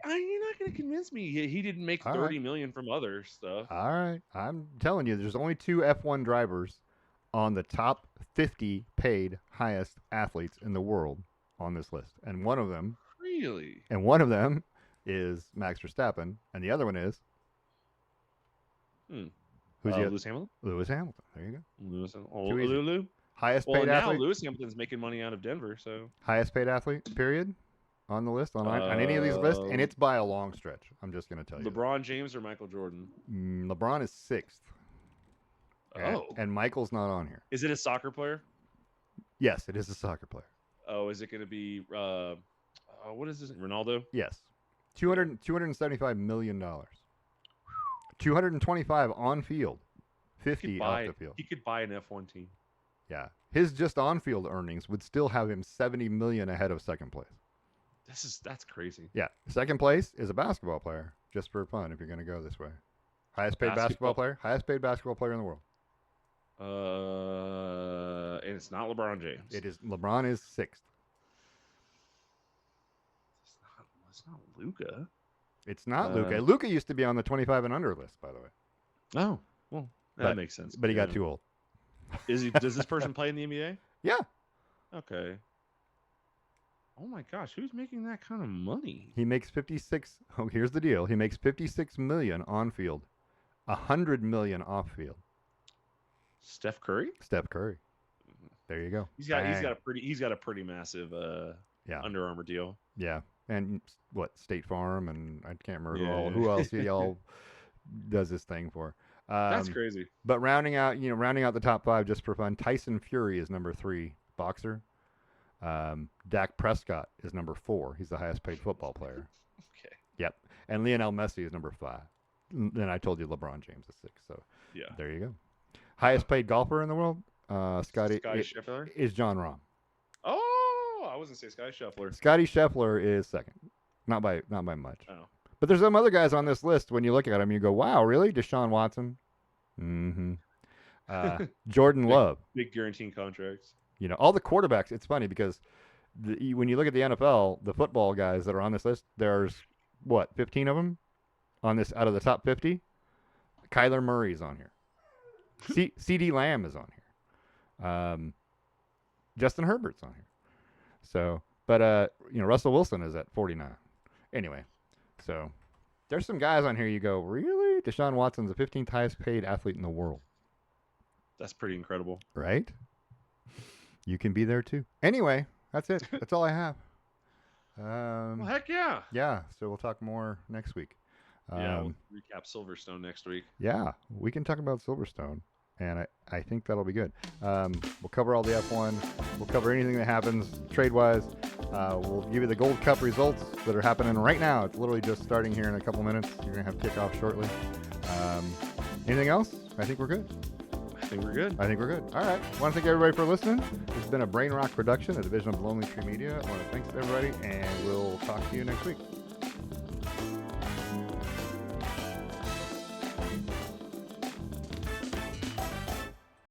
you're not going to convince me he didn't make $30 million from other stuff. All right, I'm telling you, there's only 2 F1 drivers on the top 50 paid highest athletes in the world on this list, and one of them is Max Verstappen, and the other one is who's Lewis Hamilton? Lewis Hamilton. There you go. Lulu. Highest paid athlete. Now Lewis Hamilton's making money out of Denver, so highest paid athlete. Period. On the list on any of these lists, and it's by a long stretch. I'm just going to tell you. LeBron James or Michael Jordan? LeBron is 6th. And Michael's not on here. Is it a soccer player? Yes, it is a soccer player. Oh, is it going to be what is this? Ronaldo? Yes. $275 million. 225 on field. 50 off the field. He could buy an F1 team. Yeah. His just on field earnings would still have him 70 million ahead of second place. That's crazy. Yeah. Second place is a basketball player, just for fun if you're going to go this way. Highest paid basketball player in the world. And it's not LeBron James. It is. LeBron is 6th. It's not Luka. It's not Luka. Luka used to be on the 25 and under list, by the way. Oh, well, that makes sense. But he got too old. Does this person play in the NBA? Yeah. Okay. Oh my gosh, who's making that kind of money? He makes 56. Oh, here's the deal. He makes 56 million on field, 100 million off field. Steph Curry. There you go. He's got a pretty massive Under Armour deal. Yeah, and what, State Farm, and I can't remember who else he all does this thing for. That's crazy. But rounding out the top 5 just for fun, Tyson Fury is number 3, boxer. Dak Prescott is number 4. He's the highest paid football player. Okay. Yep. And Lionel Messi is number 5. Then I told you LeBron James is 6. So yeah, there you go. Highest paid golfer in the world, Scotty Scheffler is John Rahm. Oh, I was gonna say Scotty Scheffler. Scotty Scheffler is 2nd, not by much. Oh. But there's some other guys on this list. When you look at them, you go, "Wow, really?" Deshaun Watson. Jordan Love. Big guaranteeing contracts. All the quarterbacks. It's funny because when you look at the NFL, the football guys that are on this list, there's 15 of them on this out of the top 50. Kyler Murray's on here. CD Lamb is on here. Justin Herbert's on here. So, but Russell Wilson is at 49. Anyway, so there's some guys on here. You go, really? Deshaun Watson's the 15th highest paid athlete in the world. That's pretty incredible, right? You can be there too. Anyway, that's it. That's all I have. Well, heck yeah. Yeah. So we'll talk more next week. We'll recap Silverstone next week. Yeah, we can talk about Silverstone, and I think that'll be good. We'll cover all the F1. We'll cover anything that happens trade-wise. We'll give you the Gold Cup results that are happening right now. It's literally just starting here in a couple minutes. You're going to have kickoff shortly. Anything else? I think we're good. I think we're good. All right. I want to thank everybody for listening. This has been a Brain Rock production, a division of Lonely Tree Media. I want to thank everybody, and we'll talk to you next week.